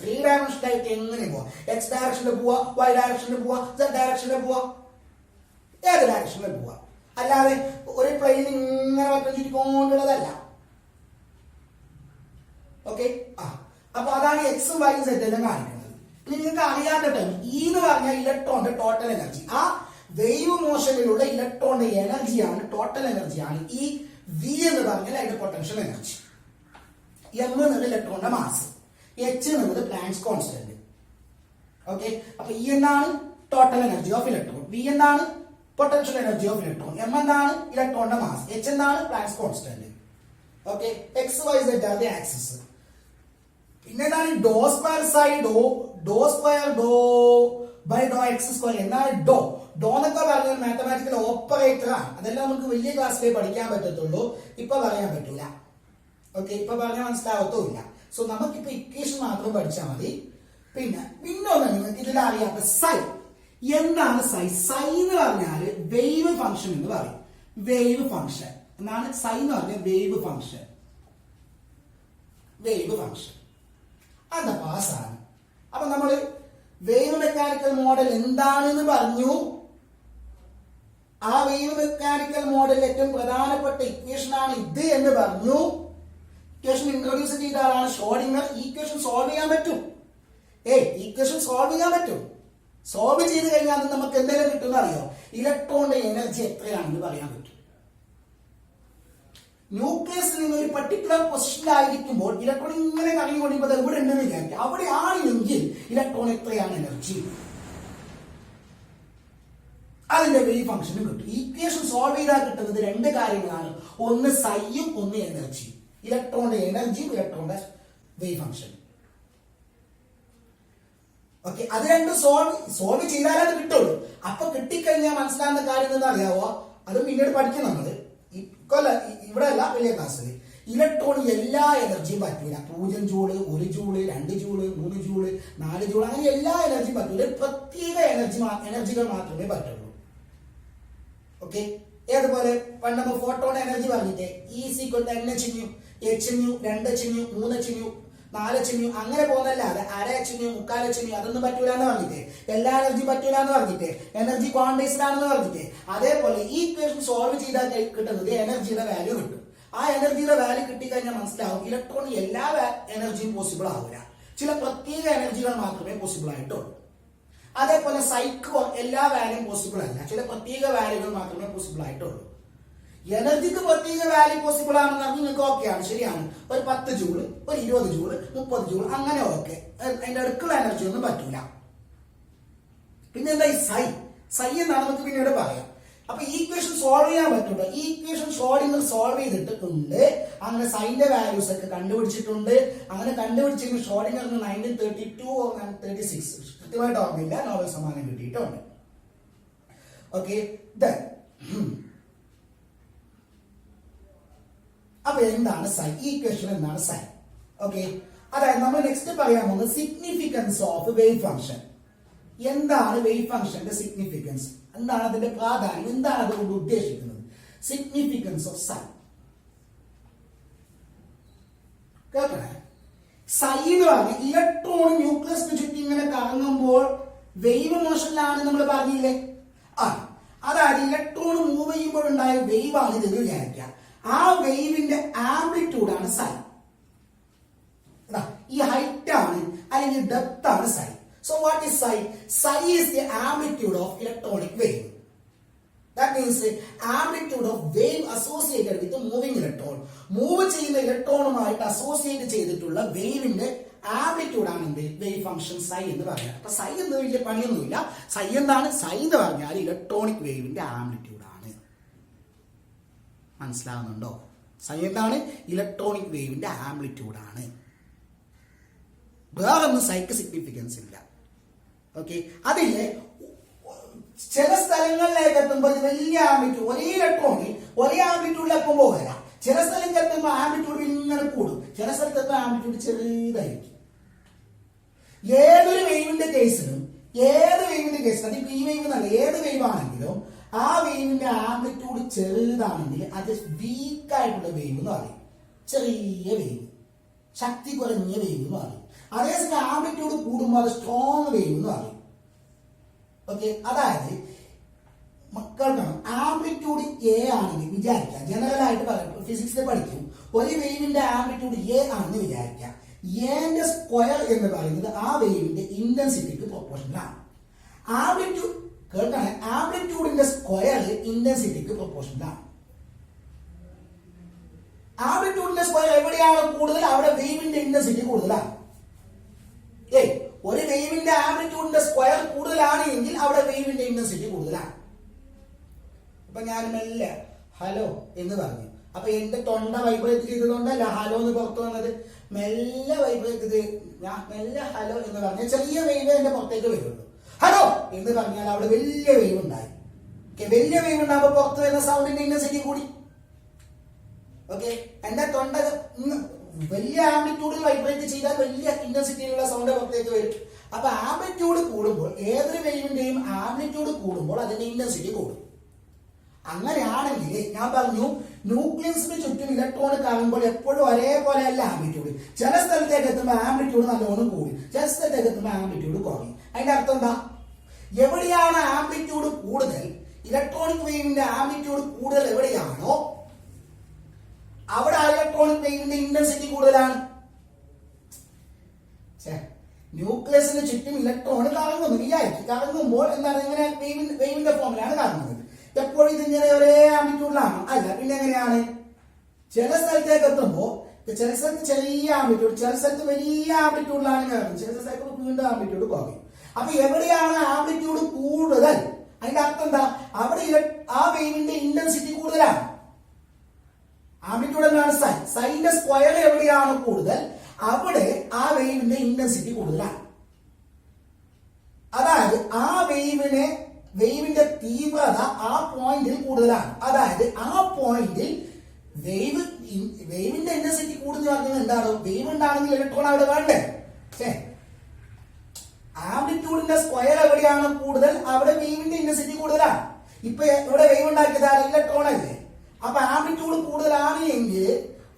3 ഡയമെൻഷൻ ആയിട്ട് എങ്ങനെ പോവാ? എക്സ് ഡയറക്ഷനിൽ പോവാ, വൈ ഡയറക്ഷനിൽ പോവാ, സെഡ് ഡയറക്ഷനിൽ പോവാ, ഏത് ഡയറക്ഷനിൽ പോവാ. അല്ലാതെ ഒരു പ്ലെയിൻ ഇങ്ങനെ വട്ടം ചുറ്റിക്കൊണ്ടുള്ളതല്ല. ഓക്കെ, അപ്പൊ അതാണ് എക്സും വൈയും സെഡ് എല്ലാം കാണിക്കുന്നത്. ഇനി നിങ്ങൾക്ക് അറിയാത്ത ടൈം ഇ എന്ന് പറഞ്ഞാൽ ഇലക്ട്രോണിന്റെ ടോട്ടൽ എനർജി. ആ വേവ് മോഷനിലുള്ള ഇലക്ട്രോണിന്റെ എനർജിയാണ്, ടോട്ടൽ എനർജിയാണ്. ഈ വി എന്ന് പറഞ്ഞാൽ അതിന്റെ പൊട്ടൻഷ്യൽ എനർജി. എം എന്നത് ഇലക്ട്രോണിന്റെ മാസ്, എച്ച് എന്നത് പ്ലാങ്ക്സ് കോൺസ്റ്റന്റ്. ഓക്കെ, അപ്പൊ ഇ എന്താണ് total energy of electron, V എന്താണ് potential energy of electron, M എന്താണ് ഇലക്ട്രോണിന്റെ മാസ്, എച്ച് എന്താണ് Planck's constant. Okay, X Y Z ആണ് ആക്സിസ്. പിന്നെ എന്താണ് ഡോ സ്ക്വയർ സൈ ഡോ സ്ക്വയർ ഡോ ബൈ ഡോ എക്സ് സ്ക്വയർ. എന്താണ് ഡോ എന്നൊക്കെ പറഞ്ഞാൽ മാത്തമാറ്റിക്കൽ ഓപ്പറേറ്റർ ആണ്. അതെല്ലാം നമുക്ക് വലിയ ക്ലാസ്സിലേ പഠിക്കാൻ പറ്റത്തുള്ളൂ, ഇപ്പൊ പറയാൻ പറ്റൂല. ഓക്കെ, ഇപ്പൊ പറഞ്ഞാൽ മനസ്സിലാവത്തുമില്ല. സോ നമുക്കിപ്പോ ഇക്വേഷൻ മാത്രം പഠിച്ചാൽ മതി. പിന്നെ ഒന്ന് നിങ്ങൾക്ക് ഇതിൽ അറിയാത്ത സൈ എന്താണ്? സൈ എന്ന് പറഞ്ഞാൽ വേവ് ഫംഗ്ഷൻ എന്ന് പറയും. വേവ് ഫംഗ്ഷൻ എന്നാണ് സൈ എന്ന് പറഞ്ഞാൽ വേവ് ഫംഗ്ഷൻ. അത് പാസ്സാണ്. അപ്പൊ നമ്മള് വേവ് മെക്കാനിക്കൽ മോഡൽ എന്താണെന്ന് പറഞ്ഞു. ആ വേവ് മെക്കാനിക്കൽ മോഡലിൽ ഏറ്റവും പ്രധാനപ്പെട്ട ഇക്വേഷൻ ആണ് ഇത് എന്ന് പറഞ്ഞു. ഇക്വേഷൻ ഇൻട്രൊഡ്യൂസ് ചെയ്ത ആളാണ് ഷ്രോഡിംഗർ. ഈ ഇക്വേഷൻ സോൾവ് ചെയ്യാൻ പറ്റും. ഇക്വേഷൻ സോൾവ് ചെയ്യാൻ പറ്റും. സോൾവ് ചെയ്ത് കഴിഞ്ഞാൽ നമുക്ക് എന്തെങ്കിലും കിട്ടുന്ന അറിയോ? ഇലക്ട്രോണിന്റെ എനർജി എത്രയാണെന്ന് പറയാൻ പറ്റും. ന്യൂക്ലിയസിൽ നിന്ന് ഒരു പർട്ടിക്കുലർ പൊസിഷനിലായിരിക്കുമ്പോൾ ഇലക്ട്രോൺ ഇങ്ങനെ കറങ്ങിക്കൊണ്ടിരിക്കുന്നത് എവിടെ ഉണ്ടെന്ന് വിചാരിക്കും. അവിടെ ആണെങ്കിൽ ഇലക്ട്രോൺ എത്രയാണ് എനർജി, അതിന്റെ വേവ് ഫംഗ്ഷനും കിട്ടും. ഈക്വേഷൻ സോൾവ് ചെയ്താൽ കിട്ടുന്നത് 2 കാര്യങ്ങളാണ്. ഒന്ന് സൈയും ഒന്ന് എനർജി. ഇലക്ട്രോണിന്റെ എനർജിയും ഇലക്ട്രോണിന്റെ വേവ് ഫംഗ്ഷൻ. ഓക്കെ, അത് രണ്ടും സോൾവ് ചെയ്താലേ അത് കിട്ടുള്ളൂ. അപ്പൊ കിട്ടിക്കഴിഞ്ഞാൽ മനസ്സിലാകുന്ന കാര്യം എന്താ അറിയാവോ? അത് പിന്നീട് പഠിക്കും നമ്മള്. ഇവിടെ അല്ല, വലിയ ക്ലാസ്സിൽ. ഇലക്ട്രോൺ എല്ലാ എനർജിയും പറ്റൂല. 0 joule, 1 joule, 2 joule, 3 joule, 4 joule, അങ്ങനെ എല്ലാ എനർജിയും പറ്റൂല. പ്രത്യേക എനർജികൾ മാത്രമേ പറ്റുള്ളൂ. ഓക്കെ, ഏതുപോലെ പണ്ട് നമ്മൾ ഫോട്ടോൺ എനർജി പറഞ്ഞിട്ട് NHν, Hν, 2Hν, 3Hν, 4Hν അങ്ങനെ പോകുന്നല്ലാതെ 1/2Hν, 3/4Hν അതൊന്നും പറ്റൂല എന്ന് പറഞ്ഞിട്ട്, എല്ലാ എനർജി പറ്റൂല എന്ന് പറഞ്ഞിട്ട്, എനർജി ക്വാണ്ടൈസ്ഡ് ആണെന്ന് പറഞ്ഞിട്ട്. അതേപോലെ ഈ ഇക്വേഷൻ സോൾവ് ചെയ്താൽ കിട്ടുന്നത് എനർജിയുടെ വാല്യൂ കിട്ടും. ആ എനർജിയുടെ വാല്യൂ കിട്ടിക്കഴിഞ്ഞാൽ മനസ്സിലാവും ഇലക്ട്രോൺ എല്ലാ എനർജിയും പോസിബിൾ ആവില്ല. ചില പ്രത്യേക എനർജികൾ മാത്രമേ പോസിബിൾ ആയിട്ടുള്ളൂ. അതേപോലെ സൈക്കോ എല്ലാ വാല്യൂം പോസിബിൾ അല്ല, ചില പ്രത്യേക വാല്യൂകൾ മാത്രമേ പോസിബിൾ ആയിട്ടുള്ളൂ. എനർജിക്ക് പ്രത്യേക വാല്യൂ പോസിബിൾ ആണെന്ന് പറഞ്ഞാൽ നിങ്ങൾക്ക് ഓക്കെയാണ്, ശരിയാണ്. ഒരു 10 ജൂള്, ഒരു 20 ജൂള്, 30 ജൂള് അങ്ങനെ ഓക്കെ. അതിന്റെ അടുക്കുള്ള എനർജി ഒന്നും പറ്റൂല. പിന്നെ എന്താ ഈ സൈ എന്നാണ് നമുക്ക് പിന്നീട് പറയാം. അപ്പൊ ഈ ഇക്വേഷൻ സോൾവ് ചെയ്യാൻ പറ്റുള്ളൂ. ഈ ഇക്വേഷൻ ഷ്രോഡിംഗർ സോൾവ് ചെയ്തിട്ടുണ്ട്. അങ്ങനെ സൈന്റെ വാല്യൂസ് ഒക്കെ കണ്ടുപിടിച്ചിട്ടുണ്ട്. അങ്ങനെ കണ്ടുപിടിച്ചെങ്കിൽ ഷ്രോഡിംഗറിന് 1932 or 1936 കൃത്യമായിട്ട് ഓർമ്മയില്ല, നോബൽ സമ്മാനം കിട്ടിയിട്ടുണ്ട്. ഓക്കെ, അപ്പൊ എന്താണ് സൈ? ഈ ഇക്വേഷൻ എന്താണ് സൈ? ഓക്കെ, അതായത് നമ്മൾ നെക്സ്റ്റ് പറയാൻ പോകുന്നത് സിഗ്നിഫിക്കൻസ് ഓഫ് വേവ് ഫംഗ്ഷൻ. എന്താണ് വേവ് ഫംഗ്ഷന്റെ സിഗ്നിഫിക്കൻസ്, എന്താണ് അതിന്റെ പ്രാധാന്യം, എന്താണ് അതുകൊണ്ട് ഉദ്ദേശിക്കുന്നത്? Significance of sine. കേൾക്കണേ, സൈ എന്ന് പറഞ്ഞ ഇലക്ട്രോൺ ന്യൂക്ലിയസിന് ചുറ്റും ഇങ്ങനെ കറങ്ങുമ്പോൾ വേവ് മോഷനിലാണ് നമ്മൾ പറഞ്ഞില്ലേ. അതായത് ഇലക്ട്രോൺ മൂവ് ചെയ്യുമ്പോൾ ഉണ്ടായ വേവ് ആണ് ഇത് വിചാരിക്കുക. ആ വേവിന്റെ ആംപ്ലിറ്റ്യൂഡ് ആണ് സൈ. ഈ ഹൈറ്റ് ആണ് അല്ലെങ്കിൽ ഡെപ്ത് ആണ് psi. So what is psi? Psi is the amplitude of electronic wave. That means amplitude of wave associated with the moving electron. Move ചെയ്യുന്ന ഇലക്ട്രോണുമായിട്ട് അസോസിയേറ്റ് ചെയ്തിട്ടുള്ള വേവിന്റെ ആംപ്ലിറ്റ്യൂഡ് ആണ് എന്ത്? വേവ് ഫംഗ്ഷൻ സൈ എന്ന് പറയാം. അപ്പൊ സൈ എന്ന് വലിയ പണിയൊന്നുമില്ല. സൈ എന്താണ്? സൈ എന്ന് പറഞ്ഞാൽ ഇലക്ട്രോണിക് വേവിന്റെ ആംപ്ലിറ്റ്യൂഡ് ആണ്. മനസ്സിലാവുന്നുണ്ടോ? സൈ എന്താണ്? ഇലക്ട്രോണിക് വേവിന്റെ ആംപ്ലിറ്റ്യൂഡ് ആണ്. വേറൊന്നും സൈക്ക് സിഗ്നിഫിക്കൻസ് ഇല്ല. ഓക്കെ, അതില്ലേ ചില സ്ഥലങ്ങളിലേക്ക് എത്തുമ്പോൾ വലിയ ആംപ്ലിറ്റ്യൂഡ്, ഒരേ ഇലക്ട്രോണിൽ ഒരേ ആംപ്ലിറ്റ്യൂഡിലെത്തുമ്പോൾ വരാം. ചില സ്ഥലത്ത് എത്തുമ്പോൾ ആംപ്ലിറ്റ്യൂഡ് ഇങ്ങനെ കൂടും, ചില സ്ഥലത്ത് എത്തുമ്പോൾ ആംപ്ലിറ്റ്യൂഡ് ചെറുതായിരിക്കും. ഏതൊരു വേവിന്റെ കേസിലും അതിപ്പോ ഈ വേവ് എന്നല്ല, ഏത് വേവ് ആണെങ്കിലും ആ വേവിന്റെ ആംപ്ലിറ്റ്യൂഡ് ചെറുതാണെങ്കിൽ അത് വീക്കായിട്ടുള്ള വേവ് എന്ന് പറയും. ചെറിയ വേവ്, ശക്തി കുറഞ്ഞ വേവ് എന്ന് പറയും. അതേസമയം ആംപ്ലിറ്റ്യൂഡ് കൂടുമ്പോൾ അത് സ്ട്രോങ് വേവ് എന്ന് പറയും. ഓക്കെ, അതായത് മക്കൾക്കണം ആംപ്ലിറ്റ്യൂഡ് എ ആണെങ്കിൽ വിചാരിക്കാം, ജനറൽ ആയിട്ട് പറയാം, ഫിസിക്സിൽ പഠിക്കും, ഒരു വേവിന്റെ ആംപ്ലിറ്റ്യൂഡ് എ ആണെന്ന് വിചാരിക്കാം. എന്റെ സ്ക്വയർ എന്ന് പറയുന്നത് ആ വേവിന്റെ ഇന്റൻസിറ്റിക്ക് പ്രൊപ്പോർഷണലാണ്. ആംപ്ലിറ്റ്യൂഡ് കേൾക്കണേ, ആംപ്ലിറ്റ്യൂഡിന്റെ സ്ക്വയർ ഇന്റൻസിറ്റിക്ക് പ്രൊപ്പോർഷണലാണ്. ആംപ്ലിറ്റ്യൂഡിന്റെ സ്ക്വയർ എവിടെയാണ് കൂടുതൽ, അവിടെ വേവിന്റെ ഇന്റൻസിറ്റി കൂടുതലാണ്. ഒരു വേവിന്റെ ആംപ്ലിറ്റ്യൂഡിന്റെ സ്ക്വയർ കൂടുതലാണ് എങ്കിൽ അവിടെ വേവിന്റെ ഇന്റൻസിറ്റി കൂടുതലാണ്. ഇപ്പൊ ഞാൻ മെല്ലെ ഹലോ എന്ന് പറഞ്ഞു, അപ്പൊ എന്റെ തൊണ്ട വൈബ്രേറ്റ് ചെയ്തതുകൊണ്ടല്ല ഹലോ എന്ന് പുറത്തു വന്നത്. മെല്ലെ വൈബ്രേറ്റ് ചെയ്ത് ഞാൻ മെല്ലെ ഹലോ എന്ന് പറഞ്ഞാൽ ചെറിയ വേവ് എന്റെ പുറത്തേക്ക് വരുള്ളൂ. ഹലോ എന്ന് പറഞ്ഞാൽ അവിടെ വലിയ വേവ് ഉണ്ടായി. വലിയ വേവ് ഉണ്ടാകുമ്പോൾ പുറത്ത് വരുന്ന സൗണ്ടിന്റെ ഇന്റൻസിറ്റി കൂടി. ഓക്കെ, എന്റെ തൊണ്ട വലിയ ആംപ്ലിറ്റ്യൂഡിൽ വൈബ്രേറ്റ് ചെയ്താൽ വലിയ ഇന്റൻസിറ്റിയിലുള്ള സൗണ്ട് പുറത്തേക്ക് വരും. അപ്പൊ ആംപ്ലിറ്റ്യൂഡ് കൂടുമ്പോൾ, ഏതൊരു വേവിന്റെയും ആംപ്ലിറ്റ്യൂഡ് കൂടുമ്പോൾ അതിന്റെ ഇന്റൻസിറ്റി കൂടും. അങ്ങനെയാണെങ്കിൽ ഞാൻ പറഞ്ഞു, ന്യൂക്ലിയസിന് ചുറ്റും ഇലക്ട്രോൺ കറങ്ങുമ്പോൾ എപ്പോഴും ഒരേപോലെ അല്ല ആംപ്ലിറ്റ്യൂഡ്. ചില സ്ഥലത്തേക്ക് എത്തുമ്പോൾ ആംപ്ലിറ്റ്യൂഡ് നല്ലോണം കൂടി, ചില സ്ഥലത്തേക്ക് എത്തുമ്പോൾ ആംപ്ലിറ്റ്യൂഡ് കുറയും. അതിന്റെ അർത്ഥം എന്താ? എവിടെയാണ് ആംപ്ലിറ്റ്യൂഡ് കൂടുതൽ, ഇലക്ട്രോണിക് വേവിന്റെ ആംപ്ലിറ്റ്യൂഡ് കൂടുതൽ എവിടെയാണോ അവിടെ ഇലക്ട്രോണിക് വേവിന്റെ ഇന്റൻസിറ്റി കൂടുതലാണ്. ന്യൂക്ലിയസിന് ചുറ്റും ഇലക്ട്രോൺ കറങ്ങുന്നു വിചാരിക്കും. കറങ്ങുമ്പോൾ എന്താണ്, ഇങ്ങനെ വേവിന്റെ ഫോമിലാണ് കറങ്ങുന്നത്. എപ്പോഴും ഇതിങ്ങനെ ഒരേ ആംപ്ലിറ്റ്യൂഡിലാണോ? അല്ല. പിന്നെ എങ്ങനെയാണ്? ചില സ്ഥലത്തേക്ക് എത്തുമ്പോൾ ചില സ്ഥലത്ത് ചെറിയ ആംപ്ലിറ്റ്യൂഡ്, ചില സ്ഥലത്ത് വലിയ ആംപ്ലിറ്റ്യൂഡിലാണ് കറങ്ങുന്നത്, ചില സ്ഥലത്ത് വീണ്ടും ആംപ്ലിറ്റ്യൂഡ് കുറയും. അപ്പൊ എവിടെയാണ് ആംപ്ലിറ്റ്യൂഡ് കൂടുതൽ, അതിന്റെ അർത്ഥം എന്താ? അവിടെ ആ വേവിന്റെ ഇന്റൻസിറ്റി കൂടുതലാണ്. ആംപ്ലിറ്റ്യൂഡ് എന്നാണ് സൈൻ. സൈന്റെ സ്ക്വയർ എവിടെയാണ് കൂടുതൽ, അവിടെ ആ വേവിന്റെ ഇന്റൻസിറ്റി കൂടുതലാണ്. അതായത് ആ വേവിന്റെ തീവ്രത ആ പോയിന്റിൽ കൂടുതലാണ്. അതായത് ആ പോയിന്റിൽ വേവിന്റെ ഇന്റൻസിറ്റി കൂടുതൽ പറഞ്ഞത് എന്താണ്? വേവ് ഉണ്ടാണെങ്കിൽ ഇലക്ട്രോൺ അവിടെ വേണ്ടേ? ആംപ്ലിറ്റ്യൂഡിന്റെ സ്ക്വയർ എവിടെയാണ് കൂടുതൽ, അവിടെ വേവിന്റെ ഇന്റൻസിറ്റി കൂടുതലാണ്. ഇപ്പൊ ഇവിടെ വേവ് ഉണ്ടാക്കിയതാണ് ഇലക്ട്രോൺ അല്ലേ. അപ്പൊ ആംപ്ലിറ്റ്യൂഡ് കൂടുതലാണ് എങ്കിൽ,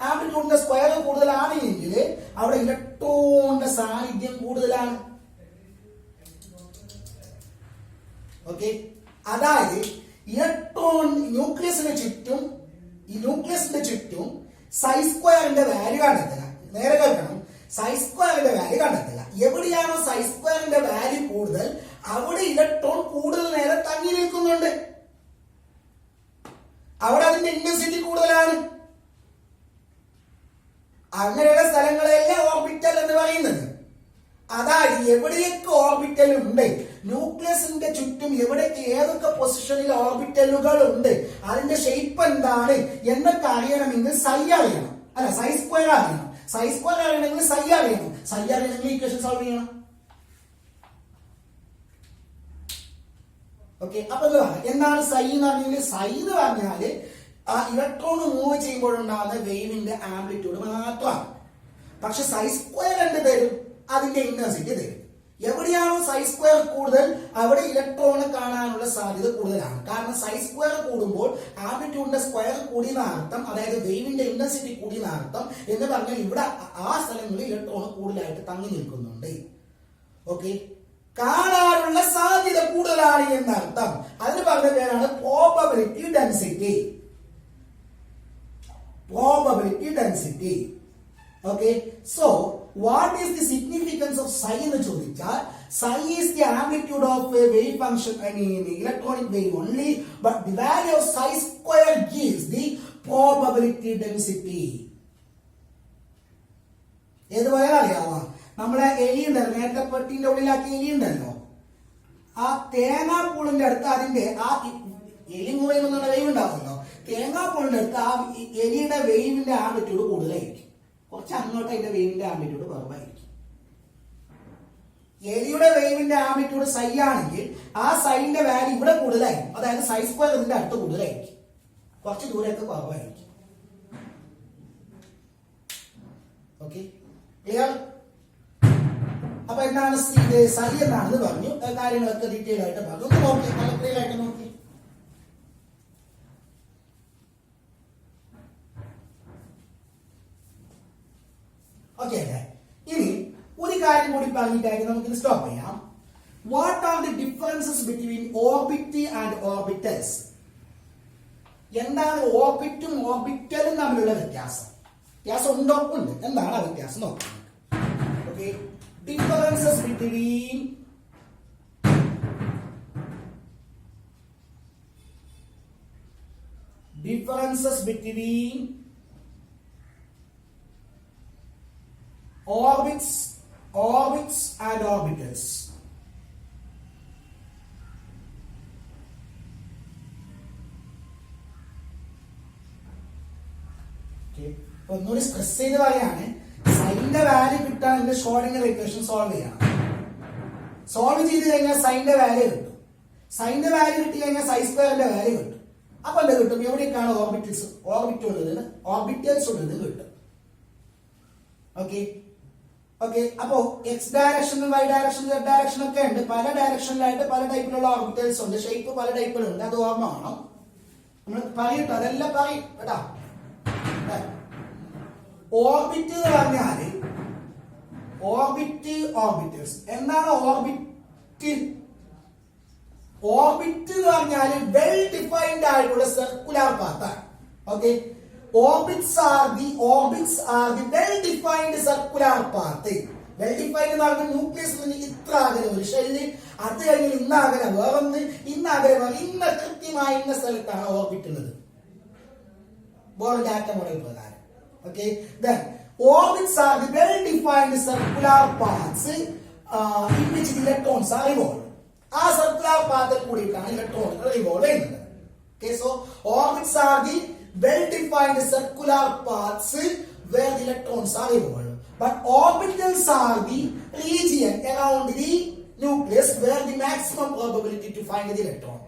ആംപ്ലിറ്റ്യൂഡിന്റെ സ്ക്വയർ കൂടുതലാണ് എങ്കിൽ അവിടെ ഇലക്ട്രോണിന്റെ സാന്നിധ്യം കൂടുതലാണ്. ഓക്കെ, അതായത് ഇലക്ട്രോൺ ന്യൂക്ലിയസിന്റെ ചുറ്റും സൈ സ്ക്വയറിന്റെ വാല്യൂ കണ്ടെത്തുക. നേരെ കേൾക്കണം, സൈ സ്ക്വയറിന്റെ വാല്യൂ കണ്ടെത്തുക. എവിടെയാണോ സൈ സ്ക്വയറിന്റെ വാല്യൂ കൂടുതൽ അവിടെ ഇലക്ട്രോൺ കൂടുതൽ നേരം തങ്ങി നിൽക്കുന്നുണ്ട്, അവിടെ അതിന്റെ ഇന്റൻസിറ്റി കൂടുതലാണ്. അങ്ങനെയുള്ള സ്ഥലങ്ങളെല്ലാം ഓർബിറ്റൽ എന്ന് പറയുന്നത്. അതായത് എവിടെയൊക്കെ ഓർബിറ്റൽ ഉണ്ട്, ന്യൂക്ലിയസിന്റെ ചുറ്റും എവിടെയൊക്കെ ഏതൊക്കെ പൊസിഷനിൽ ഓർബിറ്റലുകൾ ഉണ്ട്, അതിന്റെ ഷേപ്പ് എന്താണ് എന്നൊക്കെ അറിയണമെങ്കിൽ സൈ അറിയണം. അല്ല, സൈ സ്ക്വയർ അറിയണം. സൈ സ്ക്വയർ അറിയണമെങ്കിൽ സൈ അറിയണം. സൈ അറിയണമെങ്കിൽ ഇക്വേഷൻ സോൾവ് ചെയ്യണം. ഓക്കെ, അപ്പൊ എന്താണ് സൈ എന്ന് പറഞ്ഞാൽ? സൈ എന്ന് പറഞ്ഞാല് ആ ഇലക്ട്രോൺ മൂവ് ചെയ്യുമ്പോഴുണ്ടാകുന്ന വേവിന്റെ ആംപ്ലിറ്റ്യൂഡ് മാത്രമാണ്. പക്ഷെ സൈ സ്ക്വയർ എന്ത് തരും? അതിന്റെ ഇന്റൻസിറ്റി തരും. എവിടെയാണോ സൈ സ്ക്വയർ കൂടുതൽ അവിടെ ഇലക്ട്രോണ് കാണാനുള്ള സാധ്യത കൂടുതലാണ്. കാരണം സൈ സ്ക്വയർ കൂടുമ്പോൾ ആംപ്ലിറ്റ്യൂഡിന്റെ സ്ക്വയർ കൂടിയെന്ന അർത്ഥം, അതായത് വേവിന്റെ ഇന്റൻസിറ്റി കൂടിയെന്ന അർത്ഥം എന്ന് പറഞ്ഞാൽ ഇവിടെ ആ സ്ഥലങ്ങളിൽ ഇലക്ട്രോൺ കൂടുതലായിട്ട് തങ്ങി നിൽക്കുന്നുണ്ട്. ഓക്കെ, കാണാനുള്ള സാധ്യത കൂടുതലാണ് എന്നർത്ഥം. അതിന് പറഞ്ഞ പേരാണ് probability density. Probability density. Okay, so what is the significance of psi എന്ന് ചോദിച്ചാൽ psi is the amplitude of a wave function, I mean electronic wave only, but the value of psi square gives the probability density. ഏതുപോലെ അറിയാമോ? നമ്മളെ എലി ഉണ്ടല്ലോ, നേരത്തെ പെട്ടിന്റെ ഉള്ളിലാക്കിയ എലി ഉണ്ടല്ലോ, ആ തേങ്ങാപ്പൂളിന്റെ അടുത്ത് അതിന്റെ ആ എലി മുറിയിൽ നിന്നുള്ള വേവ് ഉണ്ടാവുമല്ലോ, തേങ്ങാപ്പൂളിന്റെ അടുത്ത് ആ എലിയുടെ വേവിന്റെ ആംപ്ലിറ്റ്യൂഡ് കൂടുതലായിരിക്കും. കുറച്ച് അങ്ങോട്ട് അതിന്റെ വേവിന്റെ ആംപ്ലിറ്റ്യൂഡ് കുറവായിരിക്കും. എലിയുടെ വേവിന്റെ ആംപ്ലിറ്റ്യൂഡ് സൈ ആണെങ്കിൽ ആ സൈന്റെ വാല്യൂ ഇവിടെ കൂടുതലായിരിക്കും. അതായത് സൈ സ്ക്വയർ ഇതിന്റെ അടുത്ത് കൂടുതലായിരിക്കും, കുറച്ച് ദൂരമൊക്കെ കുറവായിരിക്കും. Okay, clear? അപ്പൊ എന്താണ് സൈ എന്നാണെന്ന് പറഞ്ഞു, കാര്യങ്ങളൊക്കെ ഡീറ്റെയിൽ ആയിട്ട് പറഞ്ഞു. ഒന്ന് നോക്കി, നല്ല ക്ലിയർ ആയിട്ട് നോക്കി. ഓക്കെ അല്ലേ? ഇനി ഒരു കാര്യം കൂടി പറഞ്ഞിട്ടായിരിക്കും നമുക്ക് സ്റ്റോപ്പ് ചെയ്യാം. What are the differences between orbit and orbitals? എന്താണ് ഓർബിറ്റും ഓർബിറ്റലും തമ്മിലുള്ള വ്യത്യാസം? വ്യത്യാസം ഉണ്ടോ? ഉണ്ട്. എന്താണ് ആ വ്യത്യാസം നോക്കാം. Okay, differences between orbits and orbitals. ഒന്നുകൂടി സ്ട്രെസ് ചെയ്ത് പറയാണ്, സൈന്റെ വാല്യൂ കിട്ടാൻ എന്റെ ഷ്രോഡിംഗർ ഇക്വേഷൻ സോൾവ് ചെയ്യണം. സോൾവ് ചെയ്ത് കഴിഞ്ഞാൽ സൈന്റെ വാല്യൂ കിട്ടും. സൈന്റെ വാല്യൂ കിട്ടി കഴിഞ്ഞാൽ സൈ സ്ക്വയറിന്റെ വാല്യൂ കിട്ടും. അപ്പൊ എന്താ കിട്ടും? എവിടേക്കാണ് ഓർബിറ്റ് ഉള്ളത്, ഓർബിറ്റൽസ് ഉള്ളത് കിട്ടും. ഓക്കെ ഓക്കെ, അപ്പോ X direction, Y direction, Z direction ഒക്കെ ഉണ്ട്. പല ഡയറക്ഷനിലായിട്ട് പല ടൈപ്പിലുള്ള ഓർബിറ്റൽസ് ഉണ്ട്. ഷേപ്പ് പല ടൈപ്പിലുണ്ട്. അത് ഓർമ്മ വേണം. നമ്മൾ പറയട്ടോ, അതെല്ലാം പറയും കേട്ടാ. ഓർബിറ്റ് എന്ന് പറഞ്ഞാല് ഓർബിറ്റൽസ് എന്താണ്? ഓർബിറ്റ് എന്ന് പറഞ്ഞാല് വെൽ ഡിഫൈൻഡ് ആയിട്ടുള്ള സർക്കുലർ പാത്താണ്. Okay, orbits are the well defined circular path. Well defined എന്ന് പറഞ്ഞാൽ ന്യൂക്ലിയസിൽ നിന്ന് ഇത്ര അകലെ ഒരു ഷെല്ല്, അത് കഴിഞ്ഞ് ഇന്ന അകലെ വേറൊന്ന്, ഇന്ന അകലെ വേറെ, ഇന്ന കൃത്യമായ ഇന്ന സ്ഥലത്താണ് ഓർബിറ്റ് ഉള്ളത് ബോർ ഡാറ്റ മോഡൽ പ്രകാരം. Okay, then orbits are the well-defined circular paths in which the electrons are revolved. ആ സർക്കുലർ പാത്തിൽ കൂടിയിട്ടാണ് ഇലക്ട്രോണുകൾ റിവോൾവ് ചെയ്യുന്നത്. Okay, so orbits are the well-defined circular paths where the electrons are revolved. But orbitals are the region around the nucleus where the maximum probability to find the electron.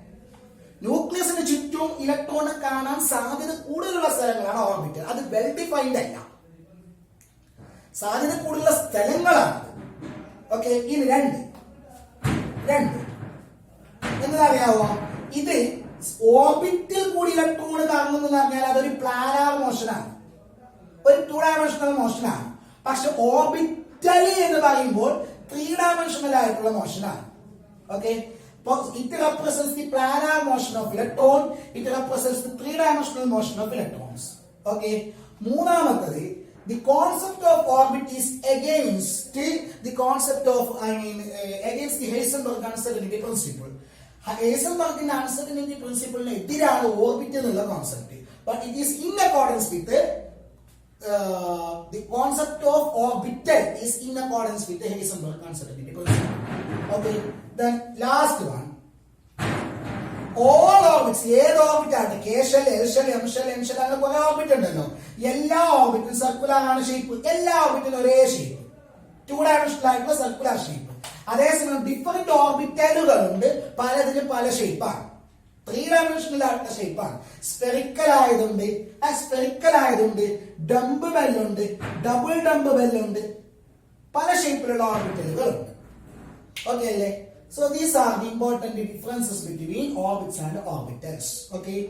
ന്യൂക്ലിയസിന് ചുറ്റും electron കാണാൻ സാധ്യത കൂടുതലുള്ള സ്ഥലങ്ങളാണ് orbit. അത് well defined അല്ല, സാധ്യത കൂടുതലുള്ള സ്ഥലങ്ങളാണ്. ഓക്കെ, ഇനി രണ്ട് എന്നറിയാവോ? ഇത് ഓർബിറ്റിൽ കൂടി ഇലക്ട്രോണ് കാണുന്നു എന്ന് പറഞ്ഞാൽ അതൊരു പ്ലാനാർ മോഷനാണ്, ഒരു 2 ഡയമെൻഷണൽ മോഷനാണ്. പക്ഷെ ഓർബിറ്റലി എന്ന് പറയുമ്പോൾ 3 ഡയമെൻഷണൽ ആയിട്ടുള്ള മോഷനാണ്. Okay, it represents the planar motion of electron, it represents the 3-dimensional motion of electrons. Okay, മൂന്നാമത്തേത്, the concept of orbit is against the concept of against the Heisenberg uncertainty principle. Heisenberg's uncertainty principle എതിരാണ് orbit എന്നുള്ള concept. But it is in accordance with the concept of orbital is in accordance with the Heisenberg uncertainty principle. Okay, then last one, all orbits, ഏത് orbit ആണ്, K shell, L shell, M shell, N shell, അങ്ങനെ കുറെ orbit ഉണ്ടല്ലോ. എല്ലാ ഓർബിറ്റും circular ആണ് shape. എല്ലാ ഓർബിറ്റിനും ഒരേ shape, 2 dimensional ആയിട്ടുള്ള സർക്കുലർ ഷേപ്പ്. അതേസമയം ഡിഫറെന്റ് ഓർബിറ്റലുകൾ ഉണ്ട്, പലതിനും പല ഷേപ്പാണ്. 3 ഡയമെൻഷണൽ ആയിട്ടുള്ള ഷേപ്പാണ്. സ്പെറിക്കൽ ആയതുകൊണ്ട് ഡംബ് ബെല്ലുണ്ട്, ഡബിൾ ഡംബ് ബെല്ലുണ്ട്, പല ഷേപ്പിലുള്ള ഓർബിറ്റലുകളുണ്ട്. ഓക്കെ അല്ലേ? So these are the important differences between orbits and orbitals. Okay.